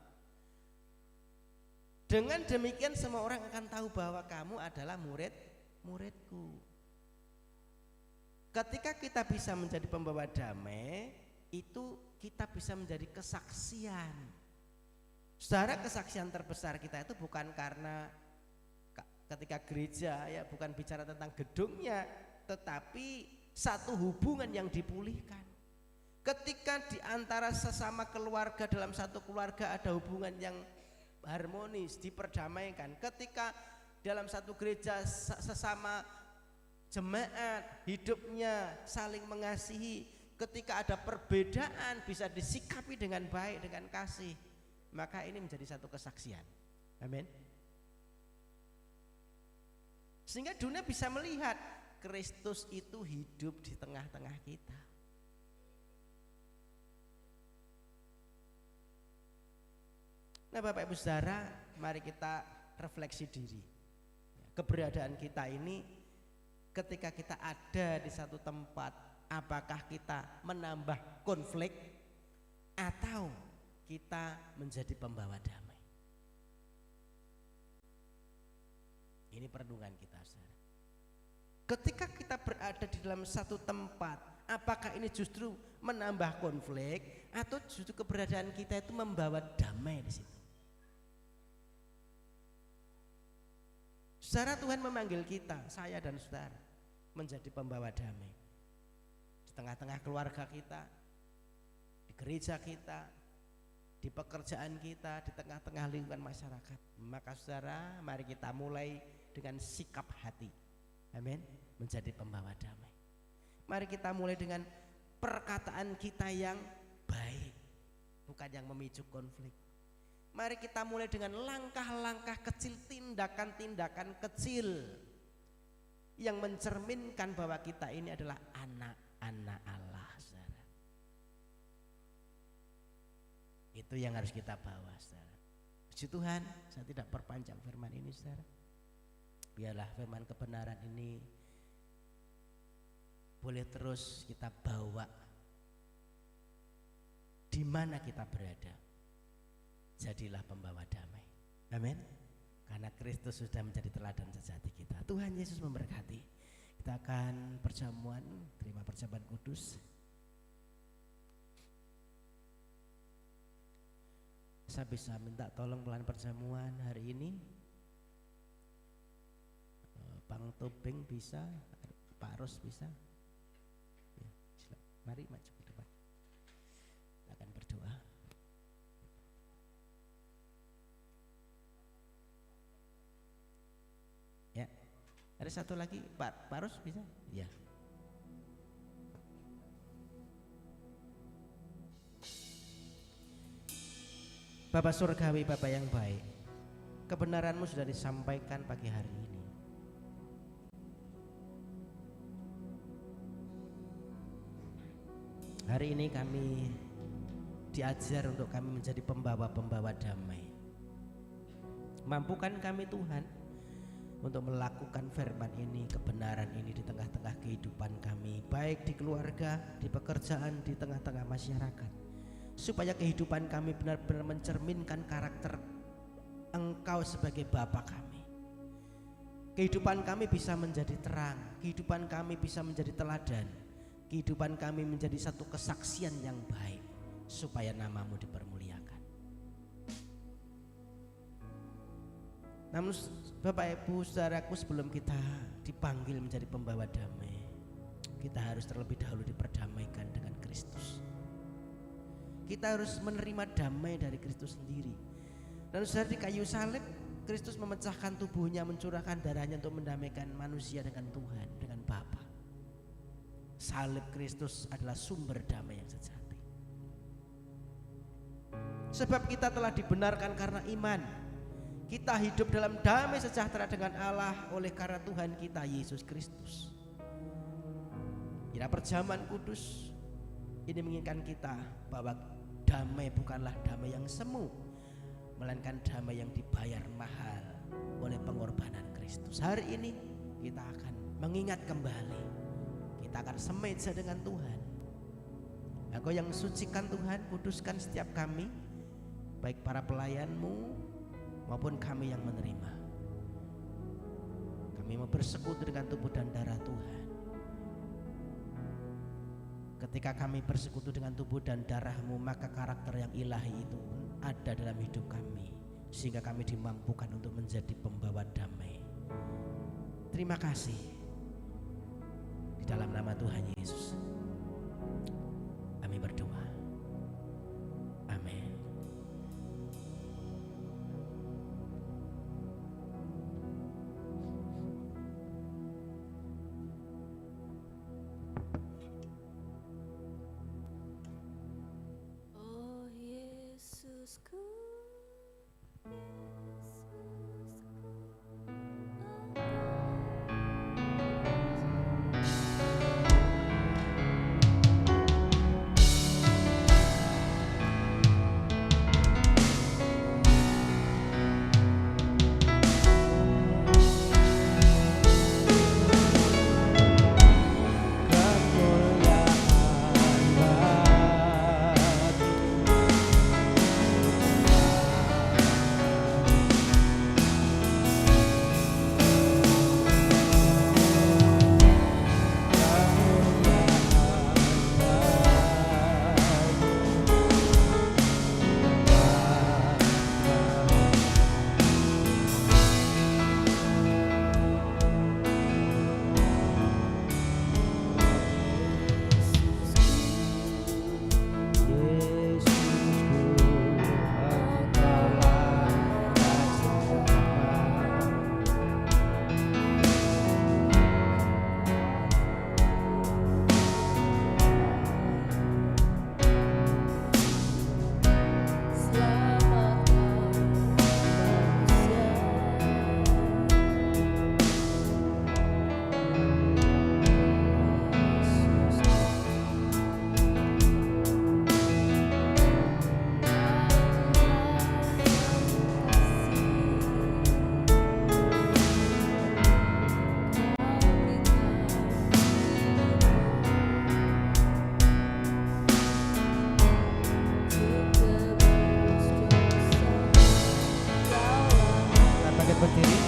Dengan demikian semua orang akan tahu bahwa kamu adalah muridku. Ketika kita bisa menjadi pembawa damai, itu kita bisa menjadi kesaksian. Saudara, kesaksian terbesar kita itu bukan karena ketika gereja, ya, bukan bicara tentang gedungnya, tetapi satu hubungan yang dipulihkan. Ketika di antara sesama keluarga, dalam satu keluarga ada hubungan yang harmonis, diperdamaikan. Ketika dalam satu gereja sesama jemaat hidupnya saling mengasihi, ketika ada perbedaan bisa disikapi dengan baik, dengan kasih, maka ini menjadi satu kesaksian. Amin. Sehingga dunia bisa melihat Kristus itu hidup di tengah-tengah kita. Nah, Bapak Ibu Saudara, mari kita refleksi diri. Keberadaan kita ini ketika kita ada di satu tempat, apakah kita menambah konflik atau kita menjadi pembawa damai? Ini perenungan kita, saudara. Ketika kita berada di dalam satu tempat, apakah ini justru menambah konflik atau justru keberadaan kita itu membawa damai di situ? Saudara, Tuhan memanggil kita, saya dan saudara, menjadi pembawa damai di tengah-tengah keluarga kita, di gereja kita, di pekerjaan kita, di tengah-tengah lingkungan masyarakat. Maka saudara, mari kita mulai dengan sikap hati, amin, menjadi pembawa damai. Mari kita mulai dengan perkataan kita yang baik, bukan yang memicu konflik. Mari kita mulai dengan langkah-langkah kecil, tindakan-tindakan kecil yang mencerminkan bahwa kita ini adalah anak-anak Allah, saudara. Itu yang harus kita bawa, saudara. Puji Tuhan, saya tidak perpanjang firman ini, saudara. Biarlah firman kebenaran ini boleh terus kita bawa di mana kita berada. Jadilah pembawa damai. Amin. Karena Kristus sudah menjadi teladan sejati kita. Tuhan Yesus memberkati. Kita akan perjamuan, terima perjamuan kudus. Saya bisa minta tolong pelan perjamuan hari ini. Bang Tobing bisa, Pak Ros bisa. Ya, mari maju ke depan. Kita akan berdoa. Ya, ada satu lagi, Pak Ros bisa? Ya. Bapak Surgawi, Bapak yang baik, kebenaran-Mu sudah disampaikan pagi hari ini. Hari ini kami diajar untuk kami menjadi pembawa-pembawa damai. Mampukan kami Tuhan untuk melakukan firman ini, kebenaran ini di tengah-tengah kehidupan kami, baik di keluarga, di pekerjaan, di tengah-tengah masyarakat, supaya kehidupan kami benar-benar mencerminkan karakter Engkau sebagai Bapa kami. Kehidupan kami bisa menjadi terang, kehidupan kami bisa menjadi teladan, kehidupan kami menjadi satu kesaksian yang baik, supaya nama-Mu dipermuliakan. Namun Bapak Ibu saudaraku, sebelum kita dipanggil menjadi pembawa damai, kita harus terlebih dahulu diperdamaikan dengan Kristus. Kita harus menerima damai dari Kristus sendiri. Dan saudara, di kayu salib Kristus memecahkan tubuhnya, mencurahkan darahnya untuk mendamaikan manusia dengan Tuhan, dengan Bapa. Salib Kristus adalah sumber damai yang sejati. Sebab kita telah dibenarkan karena iman. Kita hidup dalam damai sejahtera dengan Allah oleh karena Tuhan kita Yesus Kristus. Kira perjamuan kudus ini mengingatkan kita bahwa damai bukanlah damai yang semu, melainkan damai yang dibayar mahal oleh pengorbanan Kristus. Hari ini kita akan mengingat kembali, kita akan semeja dengan Tuhan. Engkau yang sucikan Tuhan, kuduskan setiap kami, baik para pelayan-Mu maupun kami yang menerima. Kami mau bersekutu dengan tubuh dan darah Tuhan. Ketika kami bersekutu dengan tubuh dan darah-Mu, maka karakter yang ilahi itu ada dalam hidup kami, sehingga kami dimampukan untuk menjadi pembawa damai. Terima kasih. Di dalam nama Tuhan Yesus kami berdoa. Amin.
Oh Yesusku,
Berdiri.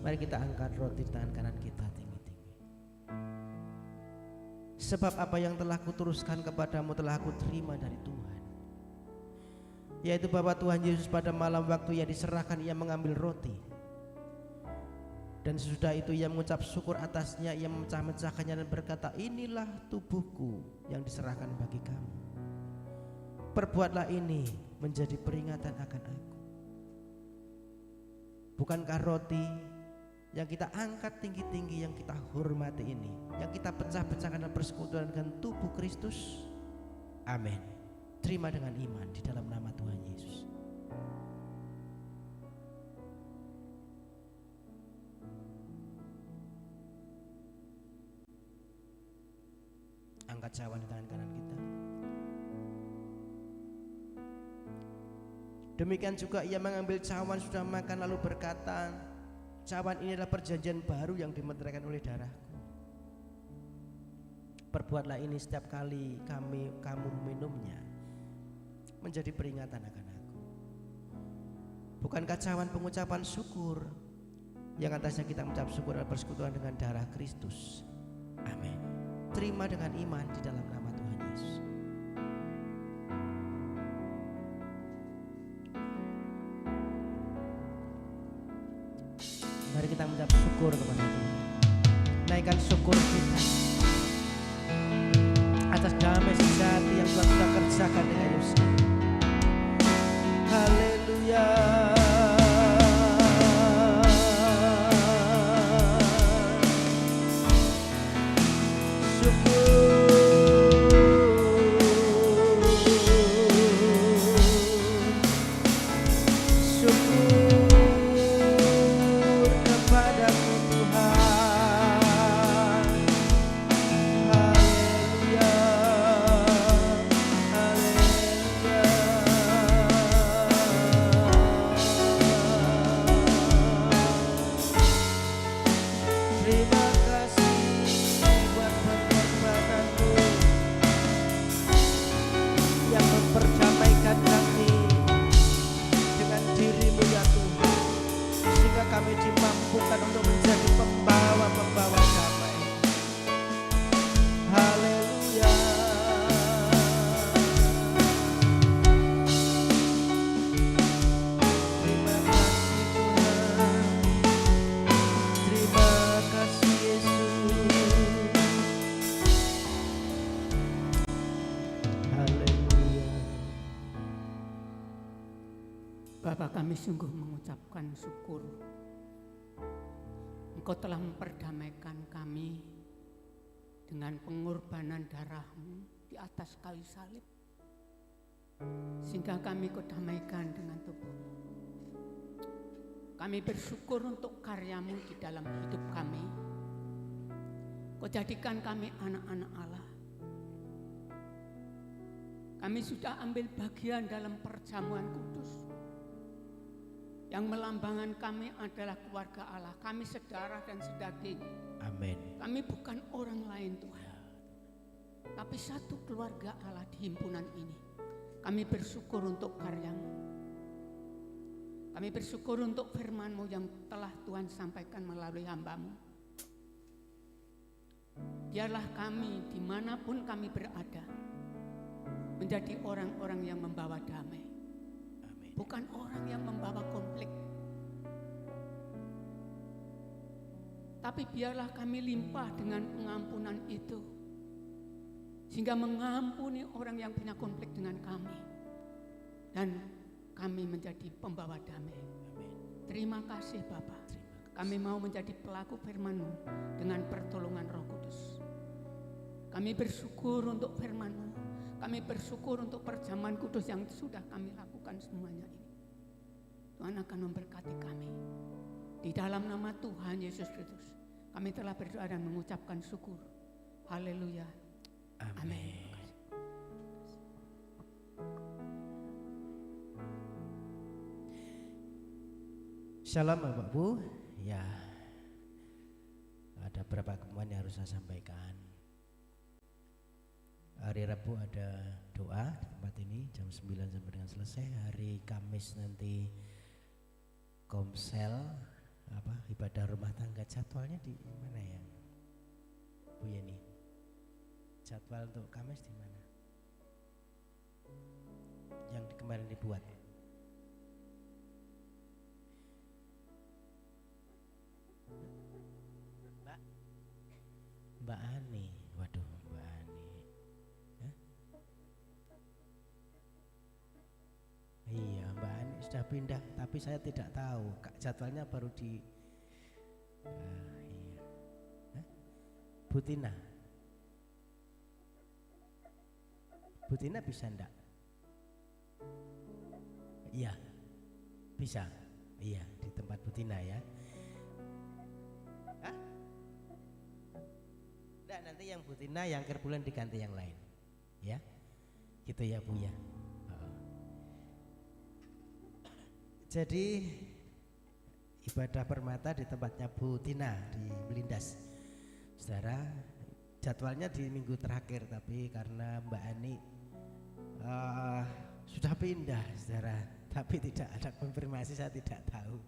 Mari kita angkat roti di tangan kanan kita tinggi-tinggi. Sebab apa yang telah kuteruskan kepadamu telah aku terima dari Tuhan, yaitu bahwa Tuhan Yesus pada malam waktu ia diserahkan, ia mengambil roti, dan sesudah itu ia mengucap syukur atasnya, ia memecah-mecahkannya dan berkata, inilah tubuhku yang diserahkan bagi kamu. Perbuatlah ini menjadi peringatan akan aku. Bukankah roti yang kita angkat tinggi-tinggi, yang kita hormati ini, yang kita pecah-pecahkan dan persekutuan dengan tubuh Kristus? Amin. Terima dengan iman di dalam nama Tuhan Yesus. Angkat cawan di tangan kanan kita. Demikian juga ia mengambil cawan sudah makan lalu berkata, Cawan ini adalah perjanjian baru yang dimeteraikan oleh darahku. Perbuatlah ini setiap kali kamu minumnya, menjadi peringatan akan aku. Bukankah cawan pengucapan syukur yang atasnya kita mengucap syukur adalah persekutuan dengan darah Kristus? Amin. Terima dengan iman di dalam nama Tuhan Yesus. Mari kita mengucap syukur kepada Tuhan. Naikkan syukur kita atas damai sejati yang Tuhan sudah kerjakan dengan Yosef. Haleluya.
Bapa, kami sungguh mengucapkan syukur. Engkau telah memperdamaikan kami dengan pengorbanan darah-Mu di atas kayu salib, sehingga kami Kau damaikan dengan tubuh-Mu. Kami bersyukur untuk karya-Mu di dalam hidup kami. Kau jadikan kami anak-anak Allah. Kami sudah ambil bagian dalam perjamuan kudus yang melambangkan kami adalah keluarga Allah. Kami sedarah dan sedaging.
Amin.
Kami bukan orang lain Tuhan, tapi satu keluarga Allah di himpunan ini. Kami bersyukur untuk karya-Mu. Kami bersyukur untuk firman-Mu yang telah Tuhan sampaikan melalui hamba-Mu. Biarlah kami dimanapun kami berada menjadi orang-orang yang membawa damai, bukan orang yang membawa konflik. Tapi biarlah kami limpah dengan pengampunan itu, sehingga mengampuni orang yang punya konflik dengan kami, dan kami menjadi pembawa damai. Terima kasih Bapa. Kami mau menjadi pelaku firman-Mu dengan pertolongan Roh Kudus. Kami bersyukur untuk firman-Mu. Kami bersyukur untuk perjamuan kudus yang sudah kami lakukan semuanya ini. Tuhan akan memberkati kami. Di dalam nama Tuhan Yesus Kristus, kami telah berdoa dan mengucapkan syukur. Haleluya. Amin.
Shalom Bapak Bu. Ya, ada beberapa kemudian yang harus saya sampaikan. Hari Rabu ada doa di tempat ini jam 9 sampai dengan selesai. Hari Kamis nanti komsel ibadah rumah tangga. Jadwalnya di mana ya Bu Yeni? Jadwal untuk Kamis di mana? Yang kemarin dibuat. Mbak Ani, waduh Mbak Ani. Iya, Mbak Ani sudah pindah, tapi saya tidak tahu. Jadwalnya baru di iya. Butina. Butina bisa enggak? Iya. Bisa. Iya, di tempat Butina ya. Hah? Enggak, nanti yang Butina yang akhir bulan diganti yang lain. Ya. Gitu ya, Bu ya. Jadi ibadah permata di tempatnya Bu Tina di Melindas. Saudara, jadwalnya di minggu terakhir, tapi karena Mbak Ani sudah pindah, saudara, tapi tidak ada konfirmasi, saya tidak tahu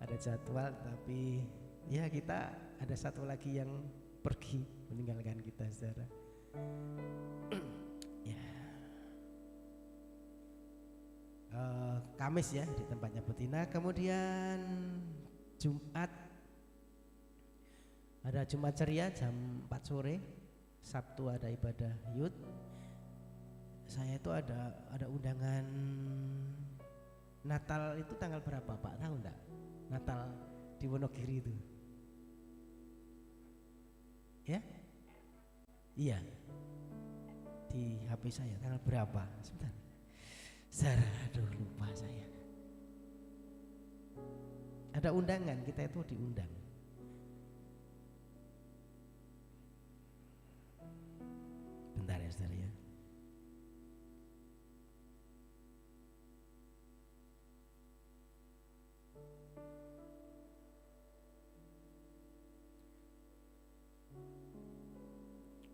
ada jadwal, tapi ya kita ada satu lagi yang pergi meninggalkan kita, saudara. Ya. Kamis ya di tempatnya Butina, kemudian Jumat ada Jumat ceria jam 4 sore, Sabtu ada ibadah youth. Saya itu ada undangan Natal itu tanggal berapa Pak, tahu enggak? Natal di Wonogiri itu. Ya? Iya. Di HP saya tanggal berapa? Sebentar. Aduh lupa saya. Ada undangan, kita itu diundang. Bentar ya saudara ya.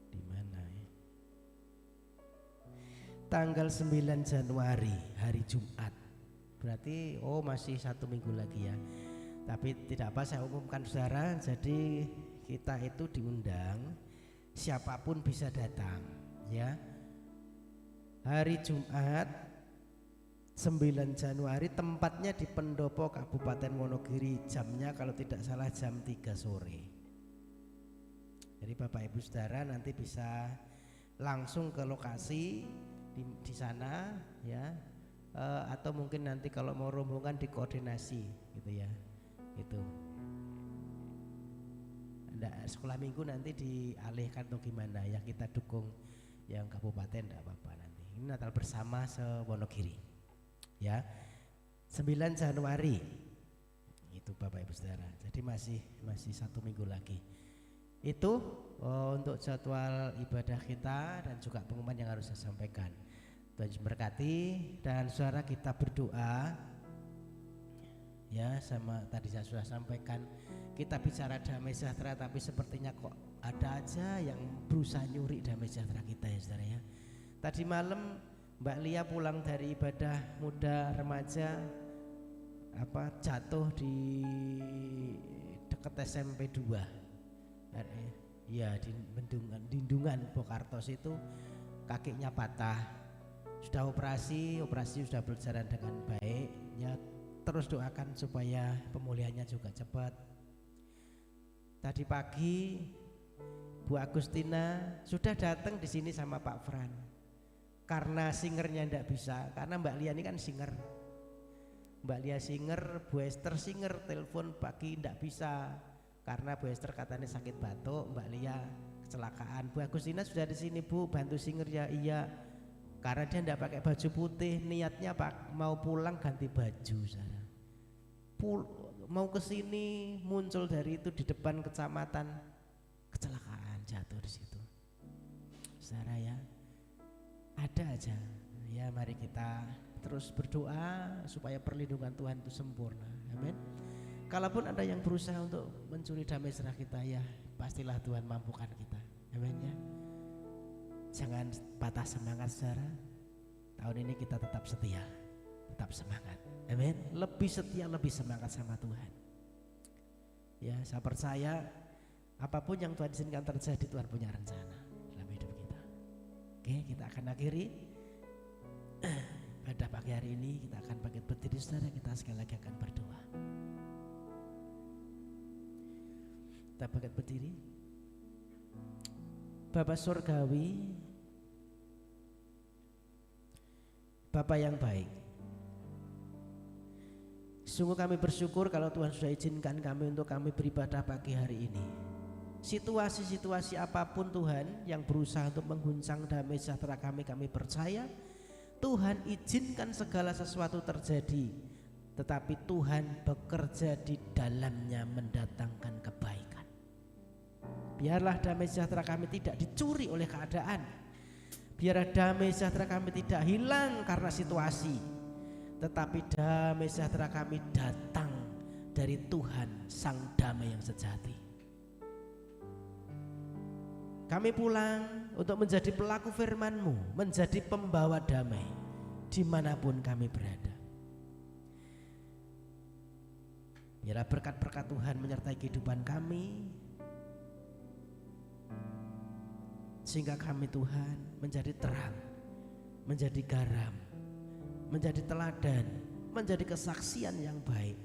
Di mana ya? Tanggal 9 Januari hari Jumat. Berarti masih 1 minggu lagi ya. Tapi tidak apa, saya umumkan saudara. Jadi kita itu diundang, siapapun bisa datang ya. Hari Jumat 9 Januari, tempatnya di Pendopo Kabupaten Wonogiri, jamnya kalau tidak salah jam 3 sore. Jadi Bapak Ibu Saudara nanti bisa langsung ke lokasi di sana ya, atau mungkin nanti kalau mau rombongan dikoordinasi gitu ya. Itu sekolah minggu nanti dialihkan atau gimana ya, kita dukung yang kabupaten, tidak apa-apa nanti. Ini Natal bersama se-Wonogiri ya, 9 Januari itu Bapak Ibu Saudara. Jadi masih 1 minggu lagi. Itu untuk jadwal ibadah kita dan juga pengumuman yang harus saya sampaikan. Tuhan Yesus memberkati, dan saudara kita berdoa ya, sama tadi saya sudah sampaikan, kita bicara damai sejahtera tapi sepertinya kok ada aja yang berusaha nyuri damai sejahtera kita ya saudara ya. Tadi malam Mbak Lia pulang dari ibadah muda remaja jatuh di dekat SMP 2 ya, di Dindungan Bokartos itu, kakinya patah. Sudah operasi sudah berjalan dengan baik ya, terus doakan supaya pemulihannya juga cepat. Tadi pagi Bu Agustina sudah datang di sini sama Pak Fran. Karena singernya tidak bisa, karena Mbak Lia ini kan singer. Mbak Lia singer, Bu Esther singer, telepon pagi tidak bisa karena Bu Esther katanya sakit batuk, Mbak Lia kecelakaan. Bu Agustina sudah di sini, Bu, bantu singer ya. Iya, karena dia tidak pakai baju putih, niatnya mau pulang ganti baju saudara. Mau ke sini muncul dari itu di depan kecamatan, kecelakaan, jatuh di situ. Saudara ya, ada aja ya, mari kita terus berdoa supaya perlindungan Tuhan itu sempurna. Amin. Kalaupun ada yang berusaha untuk mencuri damai sejahtera kita ya, pastilah Tuhan mampukan kita. Amin ya. Jangan patah semangat saudara. Tahun ini kita tetap setia, tetap semangat. Amin. Lebih setia, lebih semangat sama Tuhan. Ya, saya percaya apapun yang Tuhan izinkan terjadi, Tuhan punya rencana dalam hidup kita. Oke, kita akan akhiri pada pagi hari ini. Kita akan bangkit berdiri saudara, kita sekali lagi akan berdoa. Kita bangkit berdiri. Bapa Surgawi, Bapa yang baik, sungguh kami bersyukur kalau Tuhan sudah izinkan kami untuk kami beribadah pagi hari ini. Situasi-situasi apapun Tuhan yang berusaha untuk mengguncang damai sejahtera kami percaya Tuhan izinkan segala sesuatu terjadi, tetapi Tuhan bekerja di dalamnya mendatangkan kebaikan. Biarlah damai sejahtera kami tidak dicuri oleh keadaan. Biarlah damai sejahtera kami tidak hilang karena situasi, tetapi damai sejahtera kami datang dari Tuhan Sang Damai yang sejati. Kami pulang untuk menjadi pelaku firman-Mu, menjadi pembawa damai dimanapun kami berada. Biarlah berkat-berkat Tuhan menyertai kehidupan kami, sehingga kami Tuhan menjadi terang, menjadi garam, menjadi teladan, menjadi kesaksian yang baik,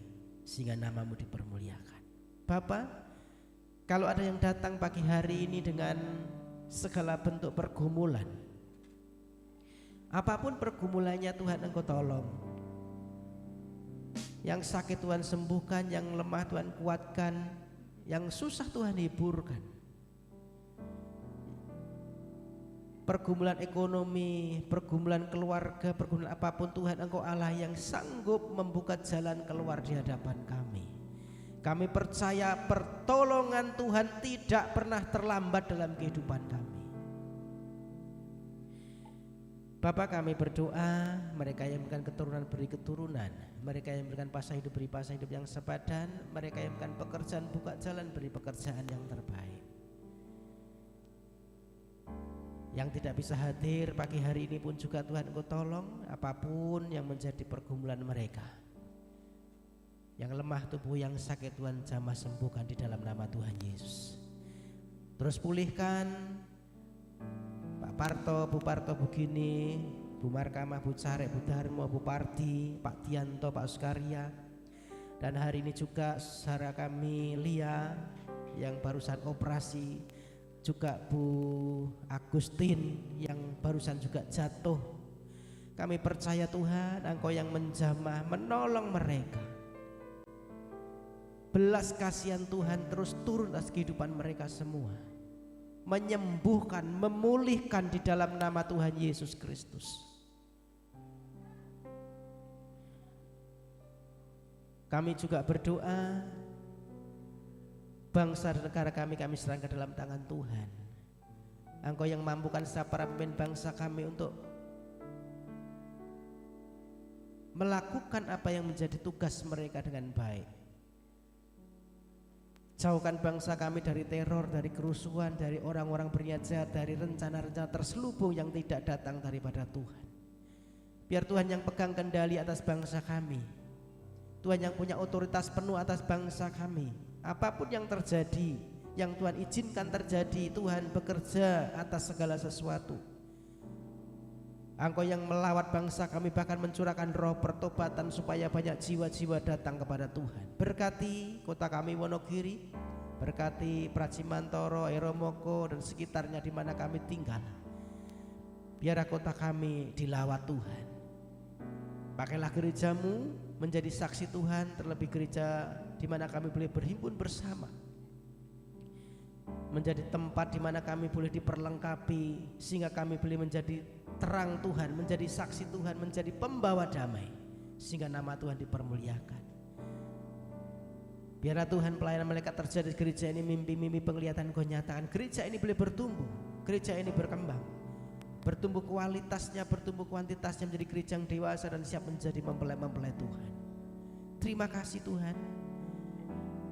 sehingga nama-Mu dipermuliakan. Bapa, kalau ada yang datang pagi hari ini dengan segala bentuk pergumulan, apapun pergumulannya Tuhan Engkau tolong. Yang sakit Tuhan sembuhkan, yang lemah Tuhan kuatkan, yang susah Tuhan hiburkan. Pergumulan ekonomi, pergumulan keluarga, pergumulan apapun Tuhan Engkau Allah yang sanggup membuka jalan keluar di hadapan kami. Kami percaya pertolongan Tuhan tidak pernah terlambat dalam kehidupan kami. Bapa, kami berdoa, mereka yang memberikan keturunan beri keturunan, mereka yang memberikan pasang hidup beri pasang hidup yang sepadan, mereka yang memberikan pekerjaan buka jalan beri pekerjaan yang terbaik. Yang tidak bisa hadir pagi hari ini pun juga Tuhan Engkau tolong, apapun yang menjadi pergumulan mereka. Yang lemah tubuh, yang sakit Tuhan jamah sembuhkan di dalam nama Tuhan Yesus. Terus pulihkan Pak Parto, Bu Parto begini, Bu Markamah, Bu Carek, Bu Darmo, Bu Parti, Pak Tianto, Pak Oskaria. Dan hari ini juga saudara kami Lia yang barusan operasi, juga Bu Agustin yang barusan juga jatuh. Kami percaya Tuhan Engkau yang menjamah, menolong mereka. Belas kasihan Tuhan terus turun atas kehidupan mereka semua, menyembuhkan, memulihkan di dalam nama Tuhan Yesus Kristus. Kami juga berdoa, bangsa dan negara kami serahkan ke dalam tangan Tuhan. Engkau yang mampukan setiap para pemimpin bangsa kami untuk melakukan apa yang menjadi tugas mereka dengan baik. Jauhkan bangsa kami dari teror, dari kerusuhan, dari orang-orang berniat jahat, dari rencana-rencana terselubung yang tidak datang daripada Tuhan. Biar Tuhan yang pegang kendali atas bangsa kami, Tuhan yang punya otoritas penuh atas bangsa kami. Apapun yang terjadi, yang Tuhan izinkan terjadi, Tuhan bekerja atas segala sesuatu. Engkau yang melawat bangsa kami, bahkan mencurahkan roh pertobatan supaya banyak jiwa-jiwa datang kepada Tuhan. Berkati kota kami Wonogiri, berkati Pracimantoro, Eromoko dan sekitarnya di mana kami tinggal. Biarlah kota kami dilawat Tuhan. Pakailah gerejamu menjadi saksi Tuhan, terlebih gereja di mana kami boleh berhimpun bersama, menjadi tempat di mana kami boleh diperlengkapi, sehingga kami boleh menjadi terang Tuhan, menjadi saksi Tuhan, menjadi pembawa damai, sehingga nama Tuhan dipermuliakan. Biarlah Tuhan pelayanan malaikat terjadi di gereja ini, mimpi-mimpi penglihatan Kau nyatakan. Gereja ini boleh bertumbuh, gereja ini berkembang, bertumbuh kualitasnya, bertumbuh kuantitasnya menjadi gereja yang dewasa dan siap menjadi mempelai-mempelai Tuhan. Terima kasih Tuhan.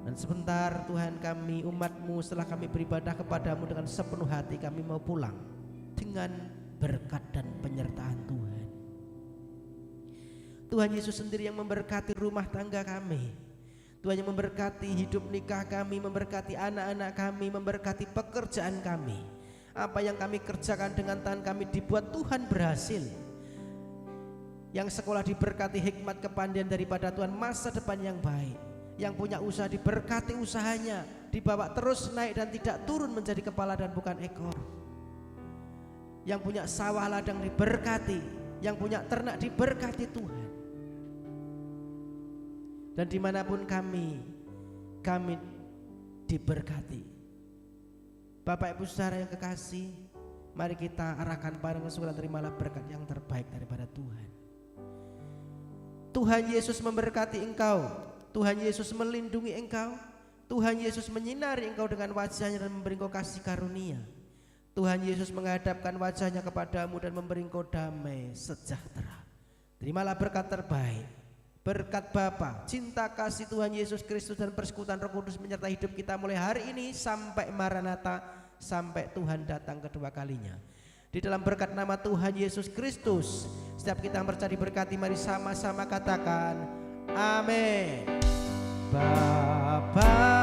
Dan sebentar Tuhan, kami umat-Mu setelah kami beribadah kepada-Mu dengan sepenuh hati, kami mau pulang dengan berkat dan penyertaan Tuhan. Tuhan Yesus sendiri yang memberkati rumah tangga kami, Tuhan yang memberkati hidup nikah kami, memberkati anak-anak kami, memberkati pekerjaan kami. Apa yang kami kerjakan dengan tangan kami dibuat Tuhan berhasil. Yang sekolah diberkati hikmat kepandaian daripada Tuhan, masa depan yang baik. Yang punya usaha diberkati usahanya, dibawa terus naik dan tidak turun menjadi kepala dan bukan ekor. Yang punya sawah ladang diberkati, yang punya ternak diberkati Tuhan. Dan dimanapun kami diberkati. Bapak Ibu saudara yang kekasih, mari kita arahkan pandang kesyukuran, terimalah berkat yang terbaik daripada Tuhan. Tuhan Yesus memberkati engkau, Tuhan Yesus melindungi engkau, Tuhan Yesus menyinari engkau dengan wajahnya dan memberi engkau kasih karunia. Tuhan Yesus menghadapkan wajahnya kepadamu dan memberi engkau damai sejahtera. Terimalah berkat terbaik, berkat Bapa, cinta kasih Tuhan Yesus Kristus dan persekutuan Roh Kudus menyertai hidup kita mulai hari ini sampai Maranatha, sampai Tuhan datang kedua kalinya. Di dalam berkat nama Tuhan Yesus Kristus, setiap kita yang percaya diberkati, mari sama-sama katakan amin. Bapa